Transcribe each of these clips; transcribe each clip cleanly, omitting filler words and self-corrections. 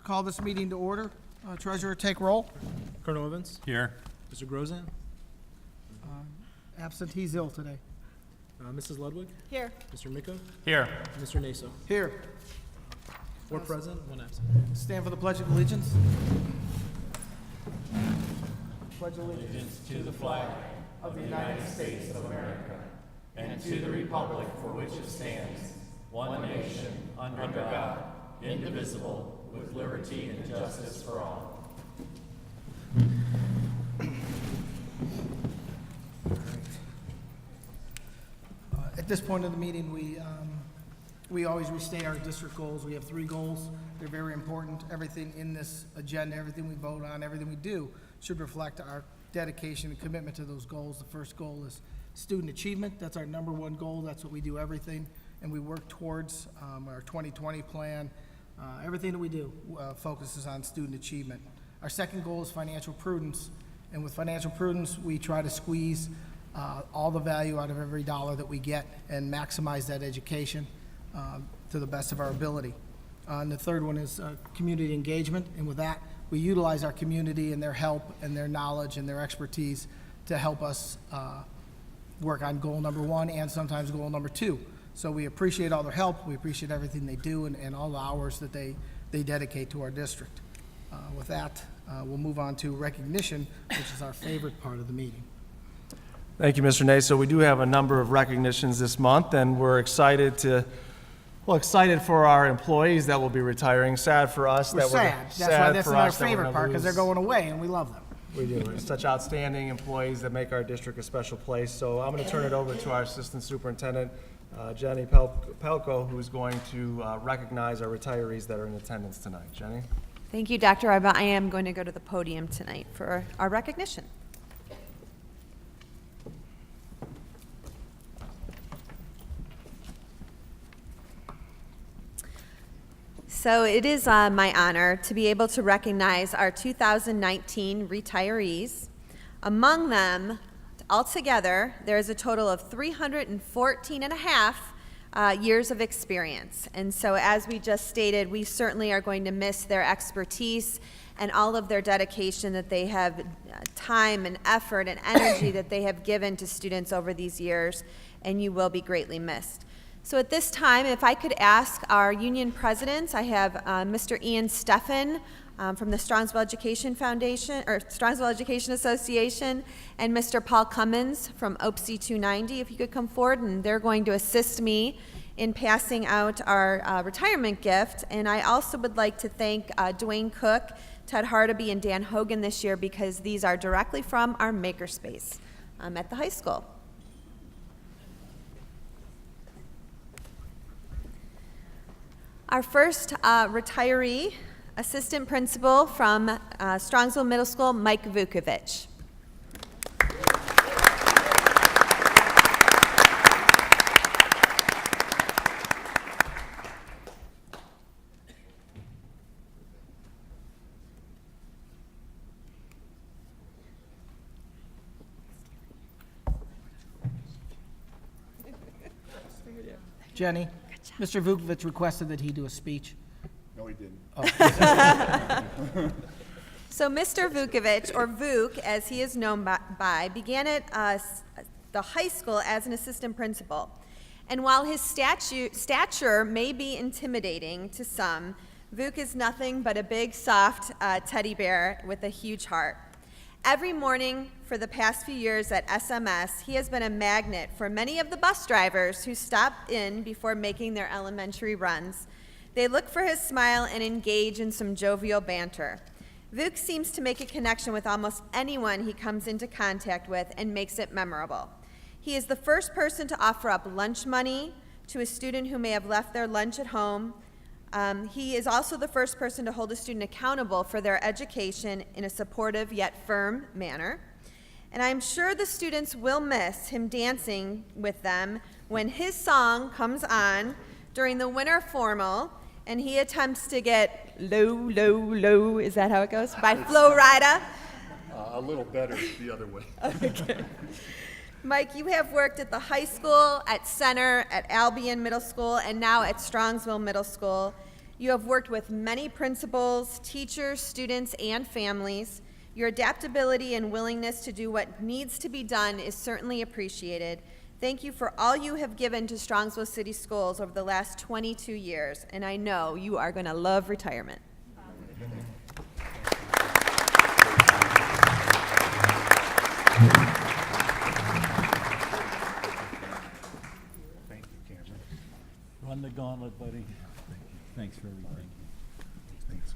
Call this meeting to order. Treasurer, take roll. Colonel Evans? Here. Mr. Grozan? Absent, he's ill today. Mrs. Ludwig? Here. Mr. Miko? Here. Mr. Naso? Here. 4 present, 1 absent. Stand for the Pledge of Allegiance. Pledge allegiance To the flag of the United States of America and to the republic for which it stands, one nation, under God, indivisible, with liberty and justice for all. At this point of the meeting, we always restate our district goals. We have 3 goals. They're very important. Everything in this agenda, everything we vote on, everything we do should reflect our dedication and commitment to those goals. The first goal is student achievement. That's our #1 goal. That's what we do everything, and we work towards our 2020 plan. Everything that we do focuses on student achievement. Our second goal is financial prudence, and with financial prudence, we try to squeeze all the value out of every dollar that we get and maximize that education to the best of our ability. And the third one is community engagement, and with that, we utilize our community and their help and their knowledge and their expertise to help us work on goal #1 and sometimes goal #2. So we appreciate all their help, we appreciate everything they do and all the hours that they dedicate to our district. With that, we'll move on to recognition, which is our favorite part of the meeting. Thank you, Mr. Naso. We do have a number of recognitions this month, and we're excited for our employees that will be retiring. Sad for us. We're sad. That's why this is our favorite part, because they're going away and we love them. We do. We're such outstanding employees that make our district a special place. So I'm going to turn it over to our Assistant Superintendent, Jenny Pelko, who's going to recognize our retirees that are in attendance tonight. Jenny? Thank you, Dr. Ryba. I am going to go to the podium tonight for our recognition. So it is my honor to be able to recognize our 2019 retirees. Among them, altogether, there is a total of 314 and a half years of experience. And so as we just stated, we certainly are going to miss their expertise and all of their dedication that they have, time and effort and energy that they have given to students over these years, and you will be greatly missed. So at this time, if I could ask our union presidents, I have Mr. Ian Steffen from the Strongsville Education Foundation, or Strongsville Education Association, and Mr. Paul Cummins from OPC 290, if you could come forward, and they're going to assist me in passing out our retirement gift. And I also would like to thank Dwayne Cook, Ted Hardaby, and Dan Hogan this year, because these are directly from our makerspace at the high school. Our first retiree, assistant principal from Strongsville Middle School, Mike Vukovich. Jenny, Mr. Vukovich requested that he do a speech. No, he didn't. So Mr. Vukovich, or Vuk, as he is known by, began at the high school as an assistant principal. And while his stature may be intimidating to some, Vuk is nothing but a big, soft teddy bear with a huge heart. Every morning for the past few years at SMS, he has been a magnet for many of the bus drivers who stop in before making their elementary runs. They look for his smile and engage in some jovial banter. Vuk seems to make a connection with almost anyone he comes into contact with and makes it memorable. He is the first person to offer up lunch money to a student who may have left their lunch at home. He is also the first person to hold a student accountable for their education in a supportive yet firm manner. And I'm sure the students will miss him dancing with them when his song comes on during the winter formal and he attempts to get low, low, low, is that how it goes? By Flo Rida. A little better the other way. Okay. Mike, you have worked at the high school, at Center, at Albion Middle School, and now at Strongsville Middle School. You have worked with many principals, teachers, students, and families. Your adaptability and willingness to do what needs to be done is certainly appreciated. Thank you for all you have given to Strongsville City Schools over the last 22 years, and I know you are going to love retirement. Thank you, Cameron. Run the gauntlet, buddy. Thanks for everything. Thanks.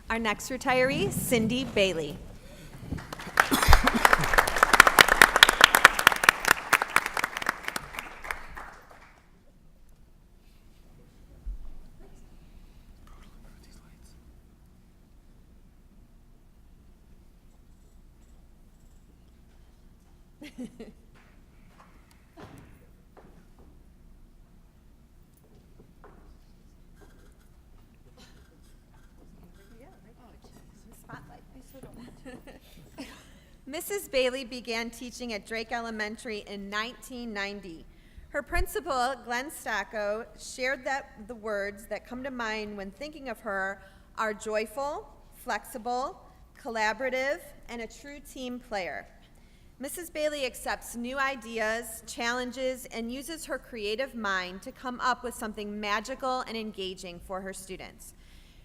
Our next retiree, Cindy Bailey. Mrs. Bailey began teaching at Drake Elementary in 1990. Her principal, Glenn Stacco, shared that the words that come to mind when thinking of her are joyful, flexible, collaborative, and a true team player. Mrs. Bailey accepts new ideas, challenges, and uses her creative mind to come up with something magical and engaging for her students.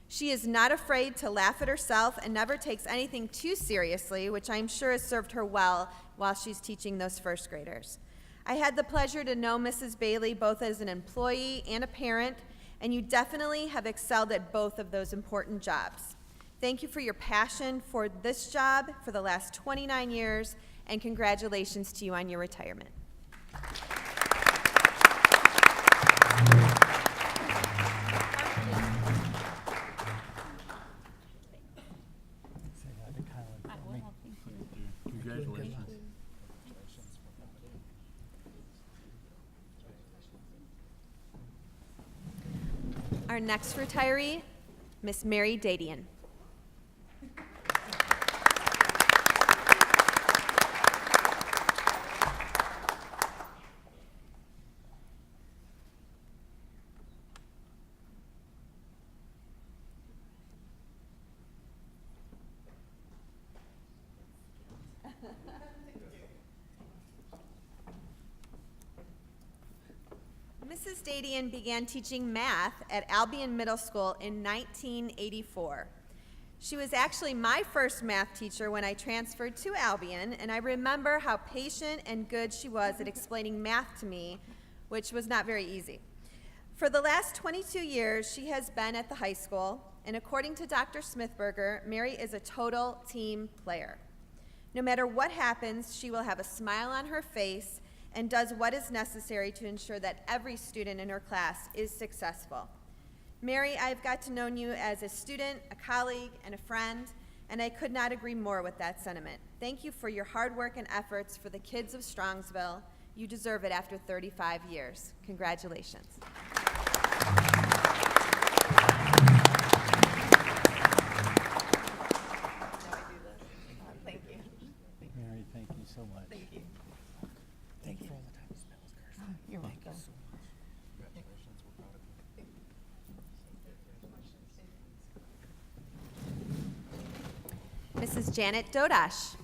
She is not afraid to laugh at herself and never takes anything too seriously, which I'm sure has served her well while she's teaching those first graders. I had the pleasure to know Mrs. Bailey both as an employee and a parent, and you definitely have excelled at both of those important jobs. Thank you for your passion for this job for the last 29 years, and congratulations to you on your retirement. Congratulations. Our next retiree, Miss Mary Dadian. Mrs. Dadian began teaching math at Albion Middle School in 1984. She was actually my first math teacher when I transferred to Albion, and I remember how patient and good she was at explaining math to me, which was not very easy. For the last 22 years, she has been at the high school, and according to Dr. Smithberger, Mary is a total team player. No matter what happens, she will have a smile on her face and does what is necessary to ensure that every student in her class is successful. Mary, I've got to know you as a student, a colleague, and a friend, and I could not agree more with that sentiment. Thank you for your hard work and efforts for the kids of Strongsville. You deserve it after 35 years. Congratulations. Mary, thank you so much. Thank you for all the time you spent with Kirsten. You're welcome. Congratulations, we're proud of you. Mrs. Janet Dodash.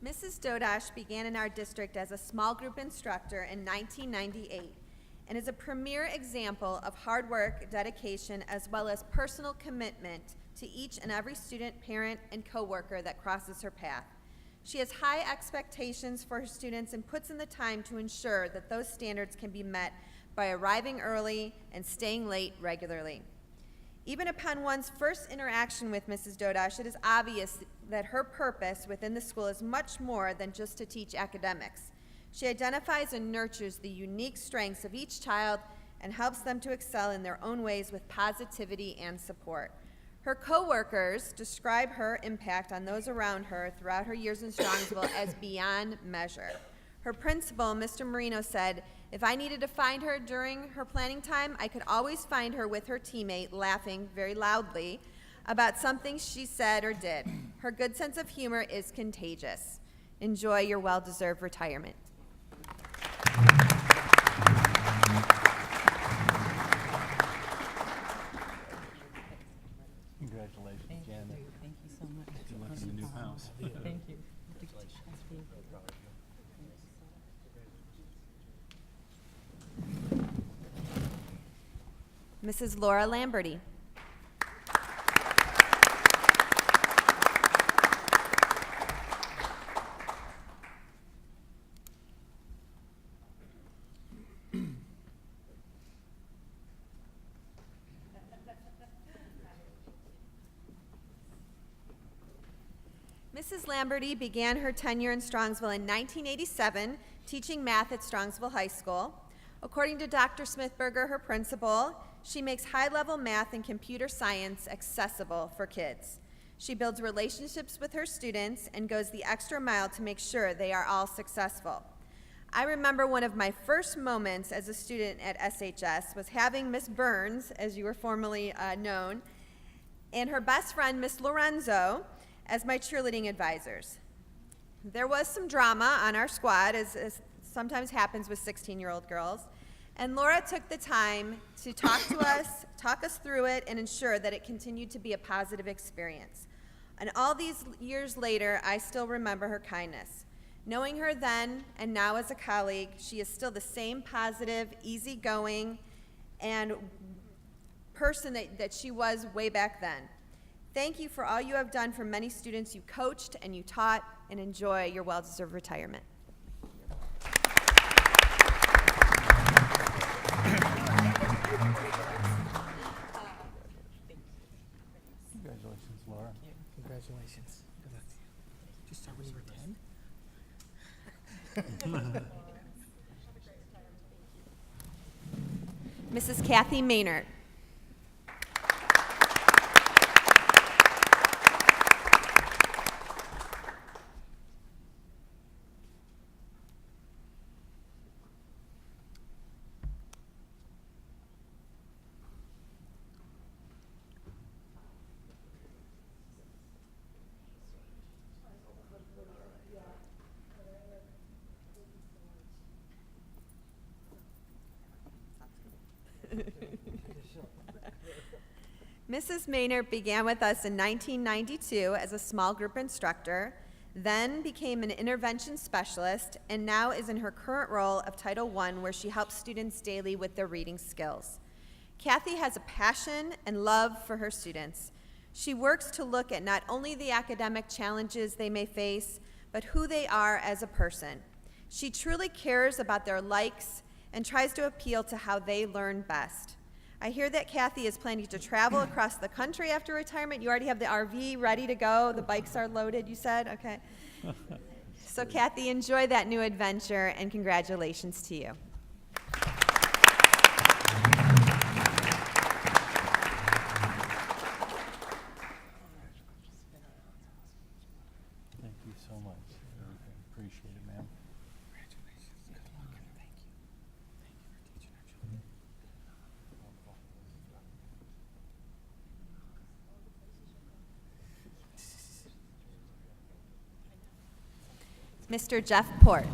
Mrs. Dodash began in our district as a small group instructor in 1998 and is a premier example of hard work, dedication, as well as personal commitment to each and every student, parent, and coworker that crosses her path. She has high expectations for her students and puts in the time to ensure that those standards can be met by arriving early and staying late regularly. Even upon one's first interaction with Mrs. Dodash, it is obvious that her purpose within the school is much more than just to teach academics. She identifies and nurtures the unique strengths of each child and helps them to excel in their own ways with positivity and support. Her co-workers describe her impact on those around her throughout her years in Strongsville as beyond measure. Her principal, Mr. Marino, said, "If I needed to find her during her planning time, I could always find her with her teammate laughing very loudly about something she said or did. Her good sense of humor is contagious. Enjoy your well-deserved retirement." Congratulations, Janet. Thank you so much. Good luck in the new house. Thank you. Mrs. Laura Lamberty. Mrs. Lamberty began her tenure in Strongsville in 1987, teaching math at Strongsville High School. According to Dr. Smithberger, her principal, she makes high-level math and computer science accessible for kids. She builds relationships with her students and goes the extra mile to make sure they are all successful. I remember one of my first moments as a student at SHS was having Miss Burns, as you were formerly known, and her best friend, Miss Lorenzo, as my cheerleading advisors. There was some drama on our squad, as sometimes happens with 16-year-old girls, and Laura took the time to talk to us, talk us through it, and ensure that it continued to be a positive experience. And all these years later, I still remember her kindness. Knowing her then and now as a colleague, she is still the same positive, easygoing, and person that she was way back then. Thank you for all you have done for many students you coached and you taught, and enjoy your well-deserved retirement. Congratulations, Laura. Congratulations. Good luck to you. Did you start when you were 10? Mrs. Kathy Maynard. Mrs. Maynard began with us in 1992 as a small group instructor, then became an intervention specialist, and now is in her current role of Title I, where she helps students daily with their reading skills. Kathy has a passion and love for her students. She works to look at not only the academic challenges they may face, but who they are as a person. She truly cares about their likes and tries to appeal to how they learn best. I hear that Kathy is planning to travel across the country after retirement. You already have the RV ready to go. The bikes are loaded, you said? Okay. So Kathy, enjoy that new adventure, and congratulations to you. Thank you so much. Appreciate it, ma'am. Congratulations. Good luck. Thank you. Thank you for teaching our children. Mr. Jeff Port.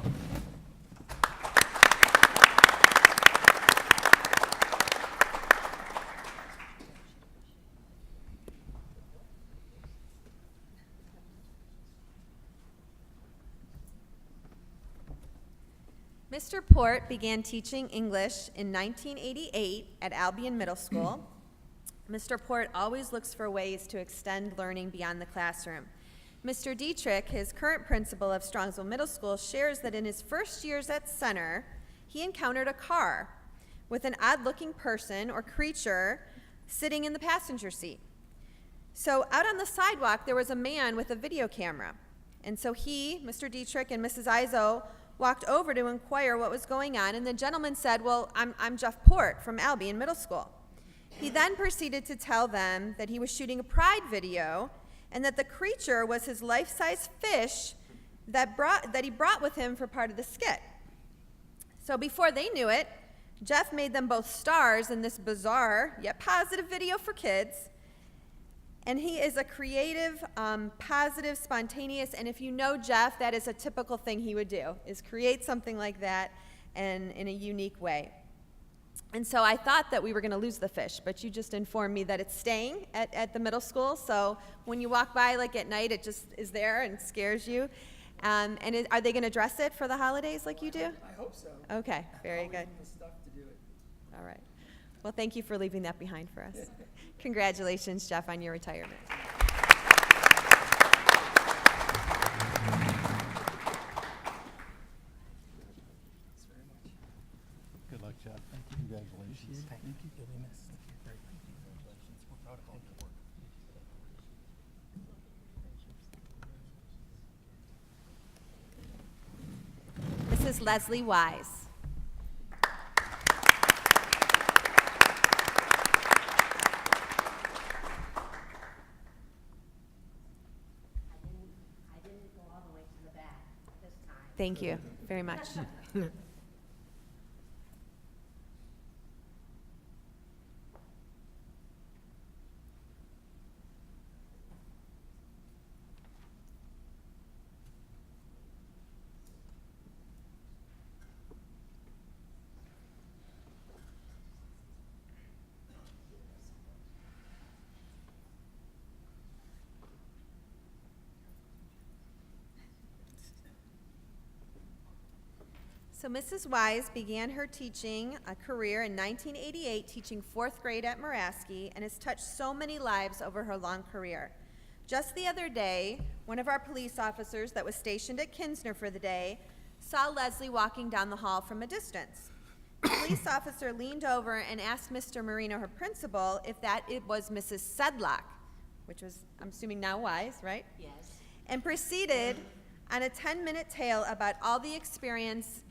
Mr. Port began teaching English in 1988 at Albion Middle School. Mr. Port always looks for ways to extend learning beyond the classroom. Mr. Dietrich, his current principal of Strongsville Middle School, shares that in his first years at Center, he encountered a car with an odd-looking person or creature sitting in the passenger seat. So out on the sidewalk, there was a man with a video camera. And so he, Mr. Dietrich, and Mrs. Izo walked over to inquire what was going on, and the gentleman said, well, I'm Jeff Port from Albion Middle School. He then proceeded to tell them that he was shooting a pride video and that the creature was his life-size fish that he brought with him for part of the skit. So before they knew it, Jeff made them both stars in this bizarre yet positive video for kids. And he is a creative, positive, spontaneous, and if you know Jeff, that is a typical thing he would do, is create something like that and in a unique way. And so I thought that we were going to lose the fish, but you just informed me that it's staying at the middle school. So when you walk by, like at night, it just is there and scares you. Are they going to dress it for the holidays like you do? I hope so. Okay, very good. The stuff to do it. All right. Well, thank you for leaving that behind for us. Congratulations, Jeff, on your retirement. Good luck, Jeff. Congratulations. Thank you. You'll be missed. Great. Congratulations. We're proud of all your work. Mrs. Leslie Wise. I didn't go all the way to the back this time. Thank you very much. So Mrs. Wise began her teaching career in 1988, teaching 4th grade at Muraski, and has touched so many lives over her long career. Just the other day, one of our police officers that was stationed at Kinsner for the day saw Leslie walking down the hall from a distance. The police officer leaned over and asked Mr. Marino, her principal, if it was Mrs. Sedlock, which was, I'm assuming now Wise, right? Yes. And proceeded on a 10-minute tale about all the experiments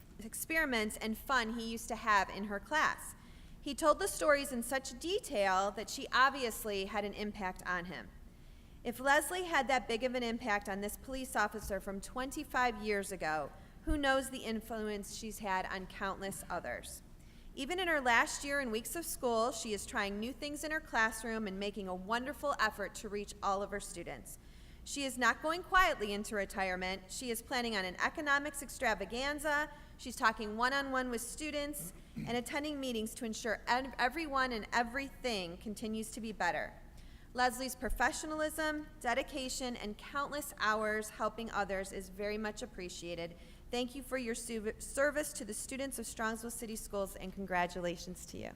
and fun he used to have in her class. He told the stories in such detail that she obviously had an impact on him. If Leslie had that big of an impact on this police officer from 25 years ago, who knows the influence she's had on countless others. Even in her last year and weeks of school, she is trying new things in her classroom and making a wonderful effort to reach all of her students. She is not going quietly into retirement. She is planning on an economics extravaganza. She's talking one-on-one with students and attending meetings to ensure everyone and everything continues to be better. Leslie's professionalism, dedication, and countless hours helping others is very much appreciated. Thank you for your service to the students of Strongsville City Schools, and congratulations to you.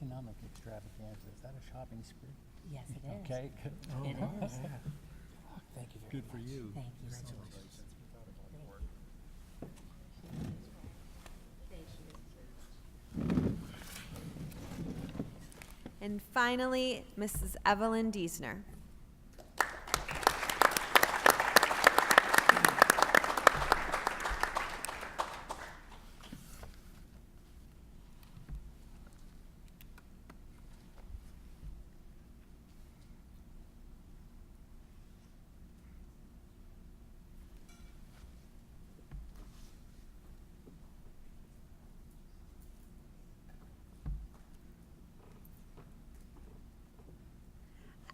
Economic extravaganza, is that a shopping spree? Yes, it is. Okay, good. It is. Thank you very Good for you. Thank you so much. Thank you. And finally, Mrs. Evelyn Deisner.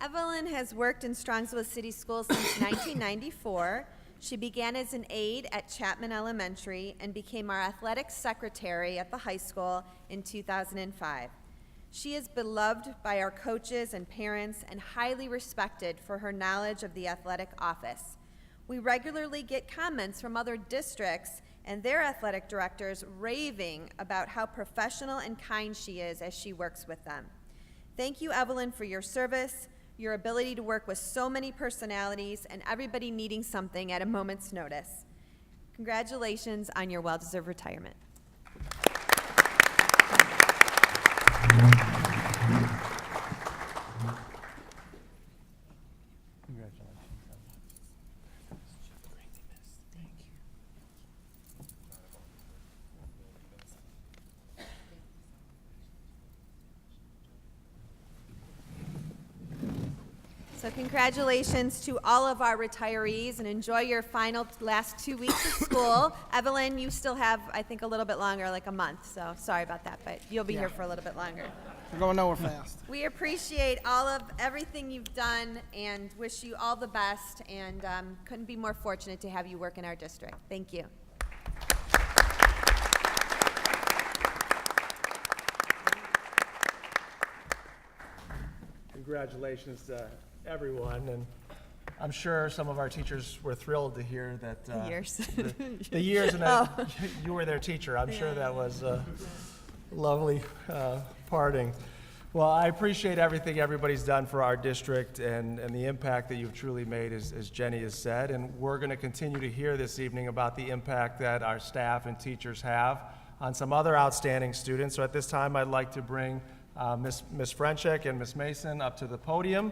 Evelyn has worked in Strongsville City Schools since 1994. She began as an aide at Chapman Elementary and became our athletic secretary at the high school in 2005. She is beloved by our coaches and parents and highly respected for her knowledge of the athletic office. We regularly get comments from other districts and their athletic directors raving about how professional and kind she is as she works with them. Thank you, Evelyn, for your service. your ability to work with so many personalities and everybody needing something at a moment's notice. Congratulations on your well-deserved retirement. So congratulations to all of our retirees, and enjoy your final last 2 weeks of school. Evelyn, you still have, I think, a little bit longer, like a month, so sorry about that, but you'll be here for a little bit longer. We're going nowhere fast. We appreciate all of everything you've done and wish you all the best, and couldn't be more fortunate to have you work in our district. Thank you. Congratulations to everyone, and I'm sure some of our teachers were thrilled to hear that. Years. The years, and that you were their teacher. I'm sure that was a lovely parting. Well, I appreciate everything everybody's done for our district and the impact that you've truly made, as Jenny has said, and we're going to continue to hear this evening about the impact that our staff and teachers have on some other outstanding students. So at this time, I'd like to bring Ms. Frenchek and Ms. Mason up to the podium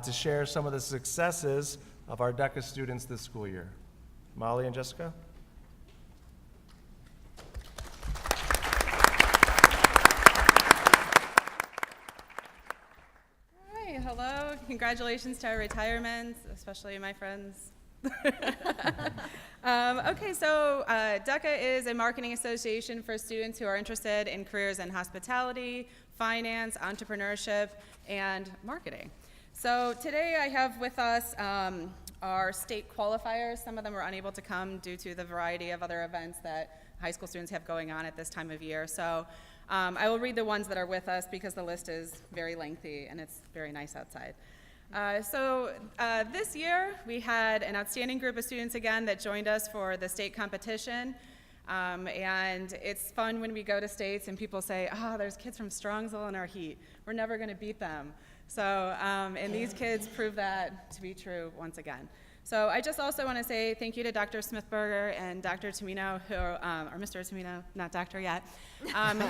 to share some of the successes of our DECA students this school year. Molly and Jessica? Hi, hello. Congratulations to our retirements, especially my friends. Okay, so DECA is a marketing association for students who are interested in careers in hospitality, finance, entrepreneurship, and marketing. So today I have with us our state qualifiers. Some of them were unable to come due to the variety of other events that high school students have going on at this time of year. So I will read the ones that are with us because the list is very lengthy and it's very nice outside. This year we had an outstanding group of students again that joined us for the state competition. And it's fun when we go to states and people say, oh, there's kids from Strongsville in our heat. We're never going to beat them. So, and these kids prove that to be true once again. So I just also want to say thank you to Dr. Smithberger and Dr. Tamino, who, or Mr. Tamino, not doctor yet,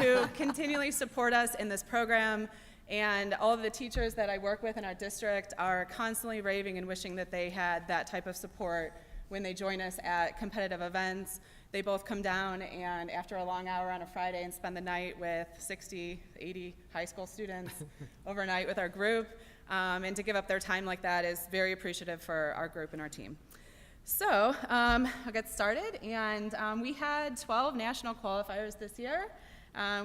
who continually support us in this program. And all of the teachers that I work with in our district are constantly raving and wishing that they had that type of support when they join us at competitive events. They both come down and after a long hour on a Friday and spend the night with 60, 80 high school students overnight with our group. And to give up their time like that is very appreciative for our group and our team. So I'll get started. And we had 12 national qualifiers this year.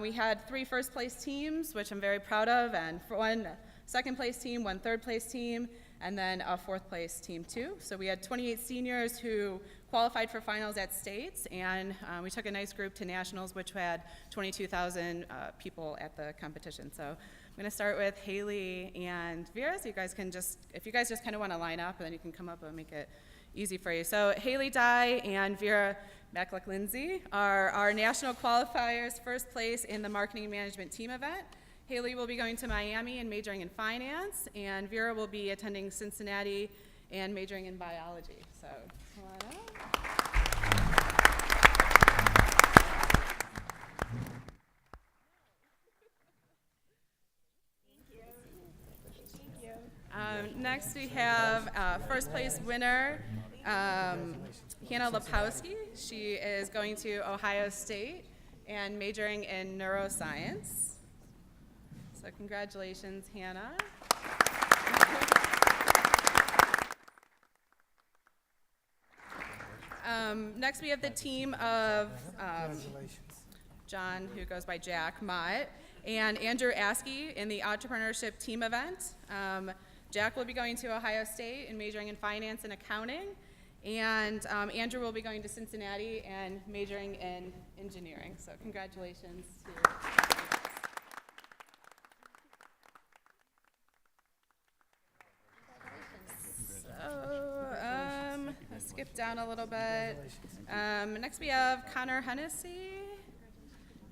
We had 3 first-place teams, which I'm very proud of, and 1 second-place team, 1 third-place team, and then a 4th-place team too. So we had 28 seniors who qualified for finals at states, and we took a nice group to nationals, which had 22,000 people at the competition. So I'm going to start with Haley and Vera, so you guys can just, if you guys just kind of want to line up, and then you can come up and make it easy for you. So Haley Dye and Vera Maclick-Lindsay are our national qualifiers, first place in the marketing and management team event. Haley will be going to Miami and majoring in finance, and Vera will be attending Cincinnati and majoring in biology. So, come on up. Next we have first place winner, Hannah Lepowski. She is going to Ohio State and majoring in neuroscience. So congratulations, Hannah. Next we have the team of John, who goes by Jack Mott, and Andrew Askey in the entrepreneurship team event. Jack will be going to Ohio State and majoring in finance and accounting, and Andrew will be going to Cincinnati and majoring in engineering. So congratulations to let's skip down a little bit. Next we have Connor Hennessy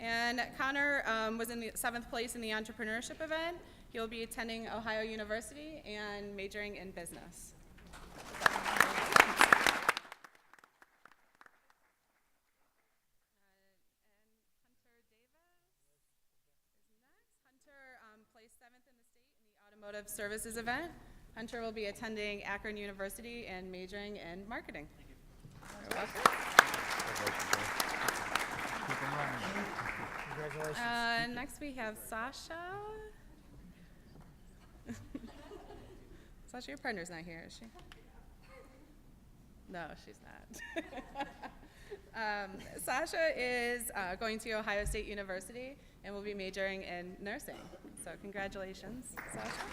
And Connor was in the 7th place in the entrepreneurship event. He'll be attending Ohio University and majoring in business. Placed 7th in the state in the automotive services event. Hunter will be attending Akron University and majoring in marketing. You're welcome. Congratulations. Next we have Sasha. Sasha, your partner's not here, is she? No, she's not. Sasha is going to Ohio State University and will be majoring in nursing. So congratulations, Sasha.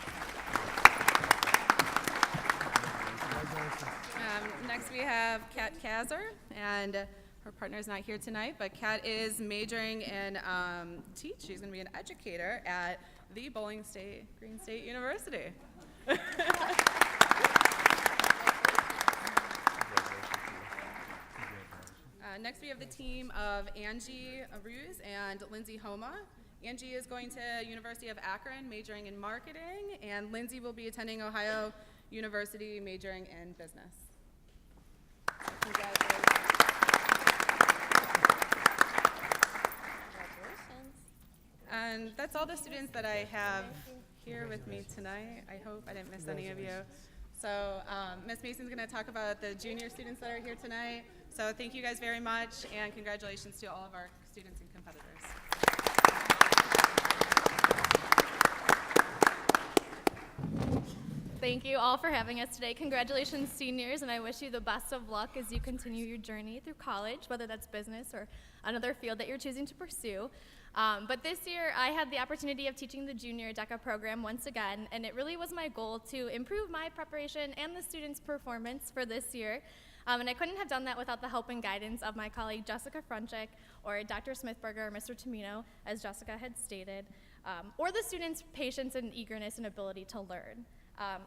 Next we have Kat Kazer, and her partner's not here tonight, but Kat is majoring in teach. She's going to be an educator at the Bowling Green State University. Next we have the team of Angie Aruz and Lindsay Homa. Angie is going to University of Akron, majoring in marketing, and Lindsay will be attending Ohio University, majoring in business. Congratulations. And that's all the students that I have here with me tonight. I hope I didn't miss any of you. So Ms. Mason's going to talk about the junior students that are here tonight. So thank you guys very much, and congratulations to all of our students and competitors. Thank you all for having us today. Congratulations, seniors, and I wish you the best of luck as you continue your journey through college, whether that's business or another field that you're choosing to pursue. But this year, I had the opportunity of teaching the junior DECA program once again, and it really was my goal to improve my preparation and the students' performance for this year. And I couldn't have done that without the help and guidance of my colleague Jessica Frunchik or Dr. Smithberger or Mr. Tomino, as Jessica had stated, or the students' patience and eagerness and ability to learn.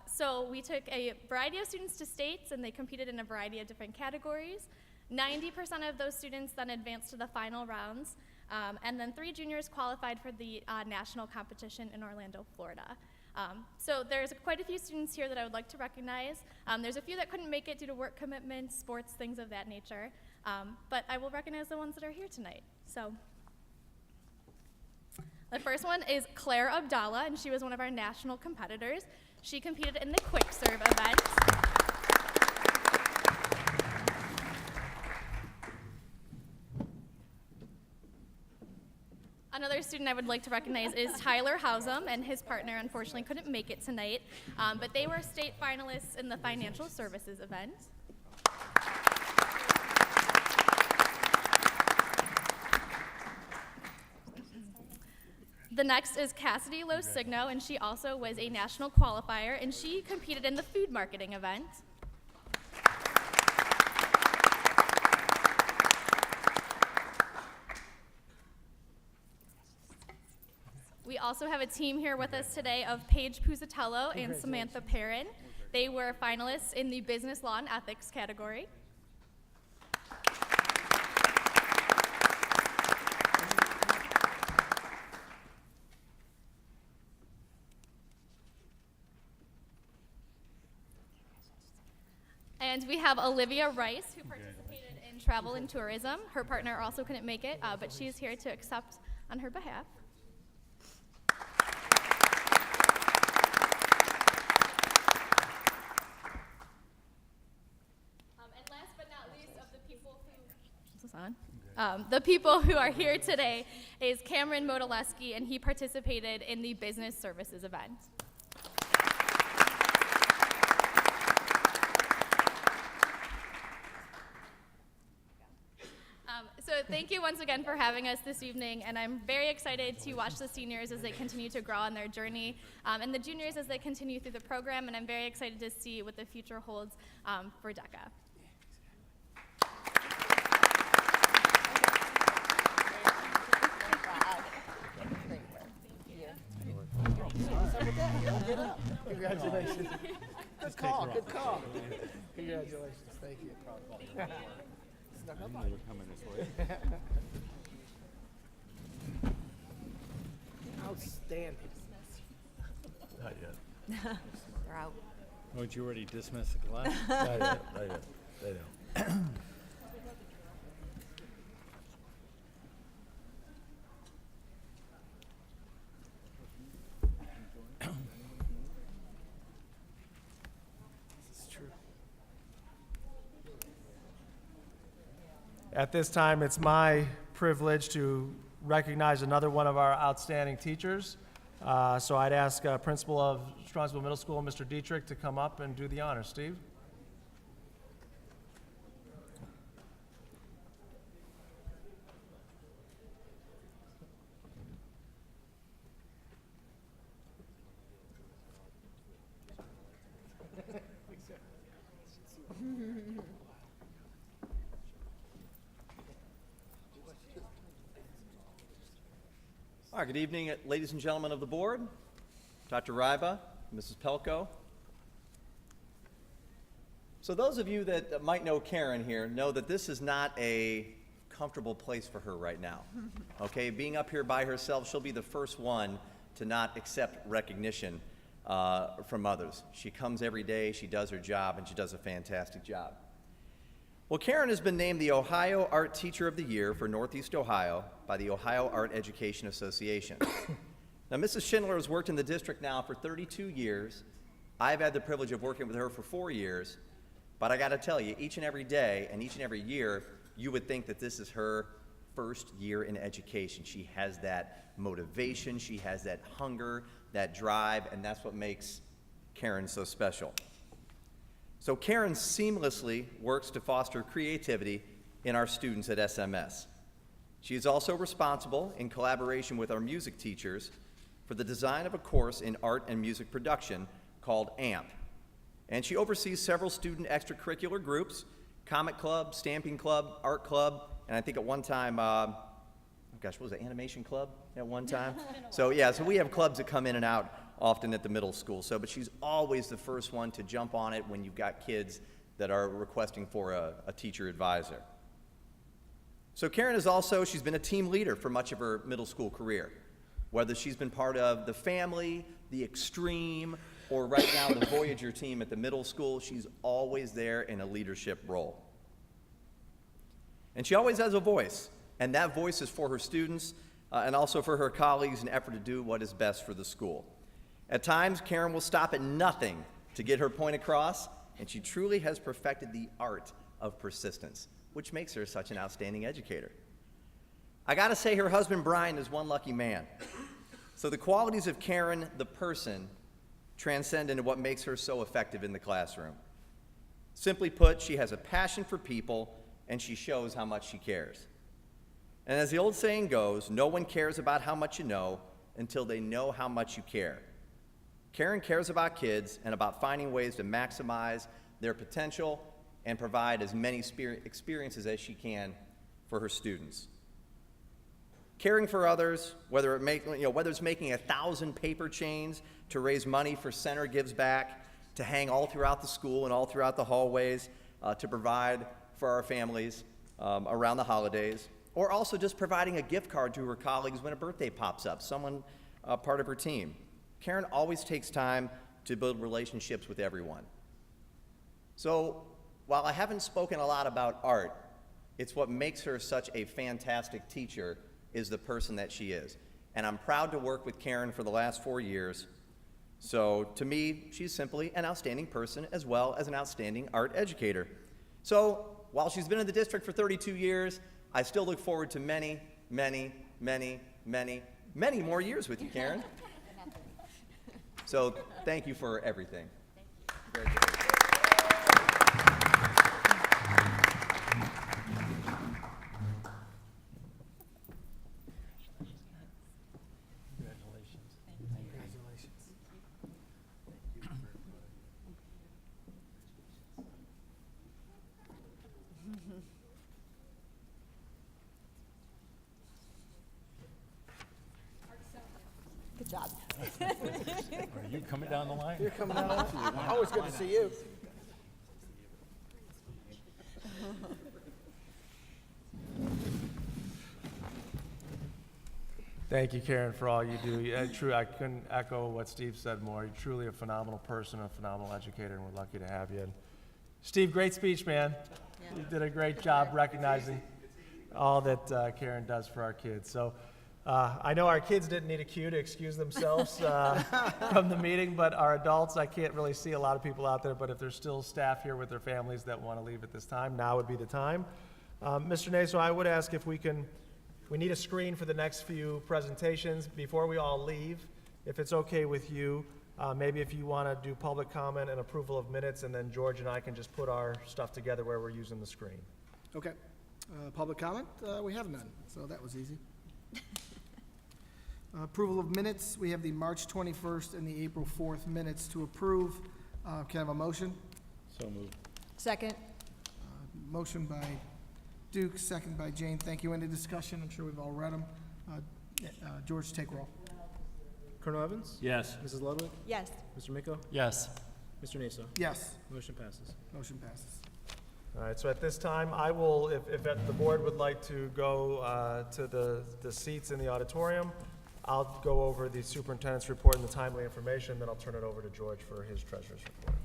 So we took a variety of students to states, and they competed in a variety of different categories. 90% of those students then advanced to the final rounds, and then 3 juniors qualified for the national competition in Orlando, Florida. So there's quite a few students here that I would like to recognize. There's a few that couldn't make it due to work commitments, sports, things of that nature, but I will recognize the ones that are here tonight. So the first one is Claire Abdallah, and she was one of our national competitors. She competed in the quick serve event. Another student I would like to recognize is Tyler Hausum, and his partner unfortunately couldn't make it tonight, but they were state finalists in the financial services event. The next is Cassidy Losigno, and she also was a national qualifier, and she competed in the food marketing event. We also have a team here with us today of Paige Pusatello and Samantha Perrin. They were finalists in the business law and ethics category. And we have Olivia Rice, who participated in travel and tourism. Her partner also couldn't make it, but she is here to accept on her behalf. And last but not least, of the people who, is this on? The people who are here today is Cameron Modelewski, and he participated in the business services event. So thank you once again for having us this evening, and I'm very excited to watch the seniors as they continue to grow on their journey, and the juniors as they continue through the program, and I'm very excited to see what the future holds for DECA. Congratulations. Good call, good call. Congratulations, thank you. Snuck up on you. Outstanding. Not yet. They're out. Would you already dismiss the class? Not yet, not yet. They don't. This is true. At this time, it's my privilege to recognize another one of our outstanding teachers. So I'd ask Principal of Strongsville Middle School, Mr. Dietrich, to come up and do the honors. Steve? All right, good evening, ladies and gentlemen of the board, Dr. Ryba, Mrs. Pelko. So those of you that might know Karen here know that this is not a comfortable place for her right now. Okay, being up here by herself, she'll be the first one to not accept recognition from others. She comes every day, she does her job, and she does a fantastic job. Well, Karen has been named the Ohio Art Teacher of the Year for Northeast Ohio by the Ohio Art Education Association. Now, Mrs. Schindler has worked in the district now for 32 years. I've had the privilege of working with her for 4 years, but I gotta tell you, each and every day and each and every year, you would think that this is her first year in education. She has that motivation, she has that hunger, that drive, and that's what makes Karen so special. So Karen seamlessly works to foster creativity in our students at SMS. She is also responsible, in collaboration with our music teachers, for the design of a course in art and music production called AMP. And she oversees several student extracurricular groups, Comic Club, Stamping Club, Art Club, and I think at one time, oh gosh, what was it, Animation Club at one time? So yeah, so we have clubs that come in and out often at the middle school. So, but she's always the first one to jump on it when you've got kids that are requesting for a teacher advisor. So Karen is also, she's been a team leader for much of her middle school career. Whether she's been part of the Family, the Extreme, or right now the Voyager team at the middle school, she's always there in a leadership role. And she always has a voice, and that voice is for her students and also for her colleagues in an effort to do what is best for the school. At times, Karen will stop at nothing to get her point across, and she truly has perfected the art of persistence, which makes her such an outstanding educator. I gotta say, her husband Brian is one lucky man. So the qualities of Karen, the person, transcend into what makes her so effective in the classroom. Simply put, she has a passion for people, and she shows how much she cares. And as the old saying goes, no one cares about how much you know until they know how much you care. Karen cares about kids and about finding ways to maximize their potential and provide as many experiences as she can for her students. Caring for others, whether it's making 1,000 paper chains to raise money for Center Gives Back, to hang all throughout the school and all throughout the hallways, to provide for our families around the holidays, or also just providing a gift card to her colleagues when a birthday pops up, someone part of her team. Karen always takes time to build relationships with everyone. So while I haven't spoken a lot about art, it's what makes her such a fantastic teacher is the person that she is. And I'm proud to work with Karen for the last 4 years. So to me, she's simply an outstanding person as well as an outstanding art educator. So while she's been in the district for 32 years, I still look forward to many, many, many, many, many more years with you, Karen. So thank you for everything. Congratulations. Good job. Are you coming down the line? You're coming out. Always good to see you. Thank you, Karen, for all you do. I couldn't echo what Steve said more. You're truly a phenomenal person, a phenomenal educator, and we're lucky to have you. And Steve, great speech, man. You did a great job recognizing all that Karen does for our kids. So I know our kids didn't need a cue to excuse themselves from the meeting, but our adults, I can't really see a lot of people out there, but if there's still staff here with their families that want to leave at this time, now would be the time. Mr. Naso, I would ask if we need a screen for the next few presentations before we all leave. If it's okay with you, maybe if you want to do public comment and approval of minutes, and then George and I can just put our stuff together where we're using the screen. Okay. Public comment? We have none, so that was easy. Approval of minutes. We have the March 21st and the April 4th minutes to approve. Can I have a motion? So moved. Second. Motion by Duke, second by Jane. Thank you. Any discussion? I'm sure we've all read them. George, take roll. Colonel Evans? Yes. Mrs. Ludwig? Yes. Mr. Miko? Yes. Mr. Naso? Yes. Motion passes. Motion passes. All right, so at this time, I will, if the board would like to go to the seats in the auditorium, I'll go over the superintendent's report and the timely information, then I'll turn it over to George for his treasurer's report.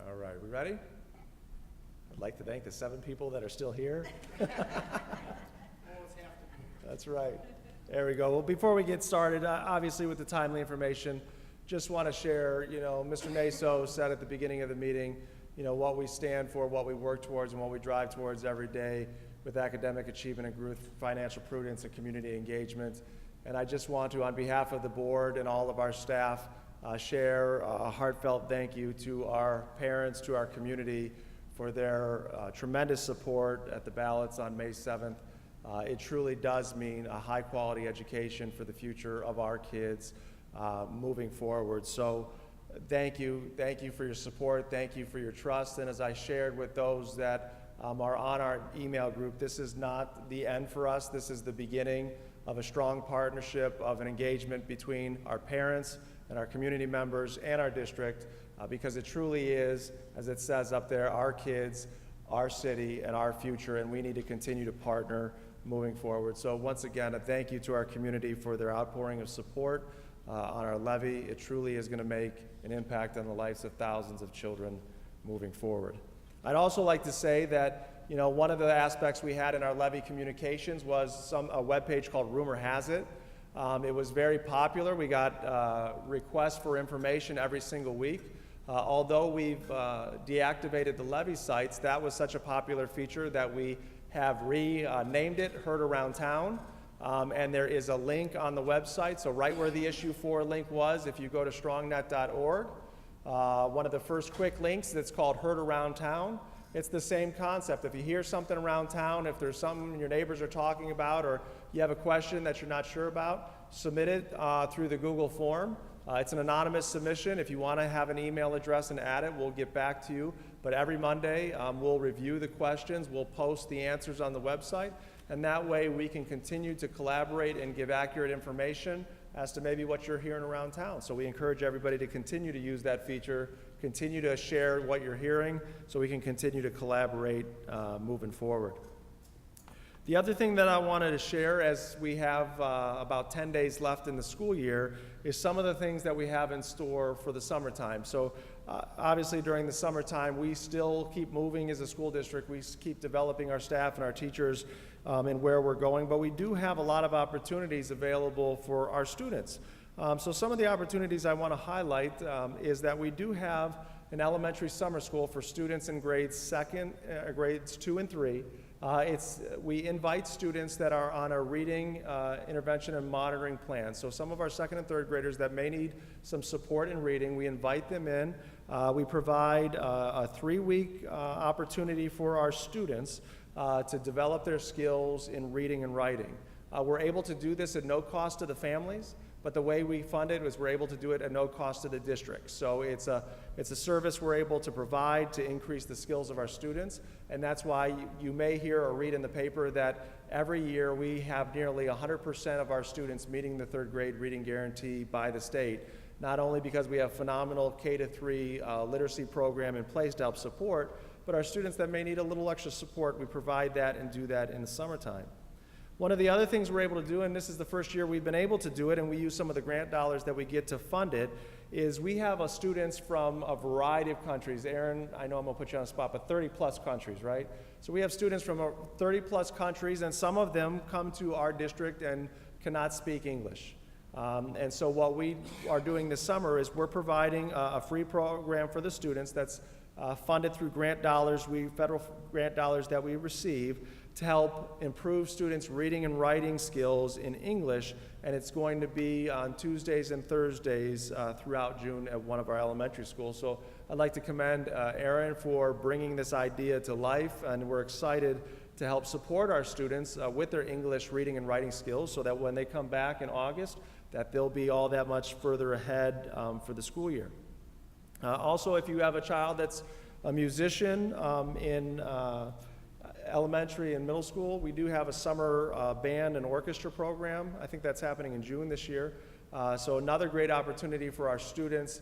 All right, we ready? I'd like to thank the 7 people that are still here. That's right. There we go. Well, before we get started, obviously with the timely information, just want to share, Mr. Naso said at the beginning of the meeting, what we stand for, what we work towards, and what we drive towards every day with academic achievement and growth, financial prudence, and community engagement. And I just want to, on behalf of the board and all of our staff, share a heartfelt thank you to our parents, to our community for their tremendous support at the ballots on May 7th. It truly does mean a high-quality education for the future of our kids moving forward. So thank you for your support, thank you for your trust, and as I shared with those that are on our email group, this is not the end for us. This is the beginning of a strong partnership, of an engagement between our parents and our community members and our district, because it truly is, as it says up there, our kids, our city, and our future, and we need to continue to partner moving forward. So once again, a thank you to our community for their outpouring of support on our levy. It truly is going to make an impact on the lives of thousands of children moving forward. I'd also like to say that one of the aspects we had in our levy communications was a webpage called Rumor Has It. It was very popular. We got requests for information every single week. Although we've deactivated the levy sites, that was such a popular feature that we have renamed it Heard Around Town. And there is a link on the website. So right where the issue 4 link was, if you go to strongnet.org, one of the first quick links that's called Heard Around Town. It's the same concept. If you hear something around town, if there's something your neighbors are talking about, or you have a question that you're not sure about, submit it through the Google form. It's an anonymous submission. If you want to have an email address and add it, we'll get back to you. But every Monday, we'll review the questions, we'll post the answers on the website, and that way we can continue to collaborate and give accurate information as to maybe what you're hearing around town. So we encourage everybody to continue to use that feature, continue to share what you're hearing, so we can continue to collaborate moving forward. The other thing that I wanted to share, as we have about 10 days left in the school year, is some of the things that we have in store for the summertime. So obviously during the summertime, we still keep moving as a school district. We keep developing our staff and our teachers and where we're going, but we do have a lot of opportunities available for our students. So some of the opportunities I want to highlight is that we do have an elementary summer school for students in grades 2 and 3. We invite students that are on a reading intervention and monitoring plan. So some of our second and third graders that may need some support in reading, we invite them in. We provide a 3-week opportunity for our students to develop their skills in reading and writing. We're able to do this at no cost to the families, but the way we fund it is we're able to do it at no cost to the district. So it's a service we're able to provide to increase the skills of our students, and that's why you may hear or read in the paper that every year we have nearly 100% of our students meeting the 3rd grade reading guarantee by the state, not only because we have phenomenal K-3 literacy program in place to help support, but our students that may need a little extra support, we provide that and do that in the summertime. One of the other things we're able to do, and this is the first year we've been able to do it, and we use some of the grant dollars that we get to fund it, is we have students from a variety of countries. Aaron, I know I'm gonna put you on the spot, but 30-plus countries, right? So we have students from 30-plus countries, and some of them come to our district and cannot speak English. And so what we are doing this summer is we're providing a free program for the students that's funded through grant dollars, federal grant dollars that we receive, to help improve students' reading and writing skills in English, and it's going to be on Tuesdays and Thursdays throughout June at one of our elementary schools. So I'd like to commend Aaron for bringing this idea to life, and we're excited to help support our students with their English reading and writing skills so that when they come back in August, that they'll be all that much further ahead for the school year. Also, if you have a child that's a musician in elementary and middle school, we do have a summer band and orchestra program. I think that's happening in June this year. So another great opportunity for our students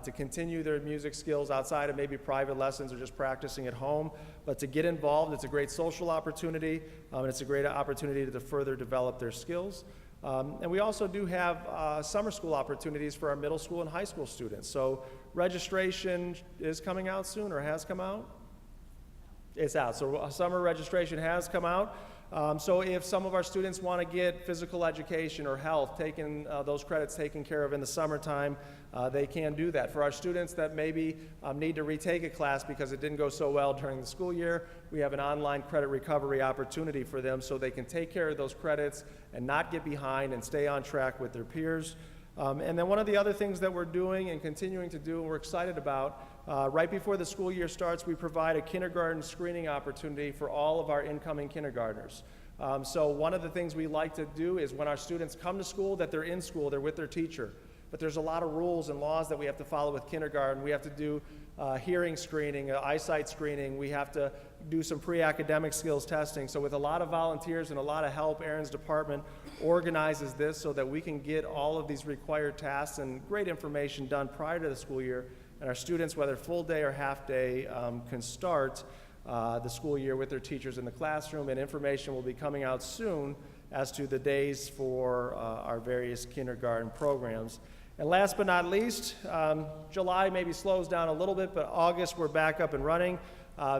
to continue their music skills outside of maybe private lessons or just practicing at home, but to get involved. It's a great social opportunity, and it's a great opportunity to further develop their skills. And we also do have summer school opportunities for our middle school and high school students. So registration is coming out soon, or has come out? It's out. So summer registration has come out. So if some of our students want to get physical education or health those credits taken care of in the summertime, they can do that. For our students that maybe need to retake a class because it didn't go so well during the school year, we have an online credit recovery opportunity for them so they can take care of those credits and not get behind and stay on track with their peers. And then one of the other things that we're doing and continuing to do and we're excited about, right before the school year starts, we provide a kindergarten screening opportunity for all of our incoming kindergartners. So one of the things we like to do is when our students come to school, that they're in school, they're with their teacher. But there's a lot of rules and laws that we have to follow with kindergarten. We have to do hearing screening, eyesight screening. We have to do some pre-academic skills testing. So with a lot of volunteers and a lot of help, Aaron's department organizes this so that we can get all of these required tasks and great information done prior to the school year. And our students, whether full day or half day, can start the school year with their teachers in the classroom, and information will be coming out soon as to the days for our various kindergarten programs. And last but not least, July maybe slows down a little bit, but August we're back up and running.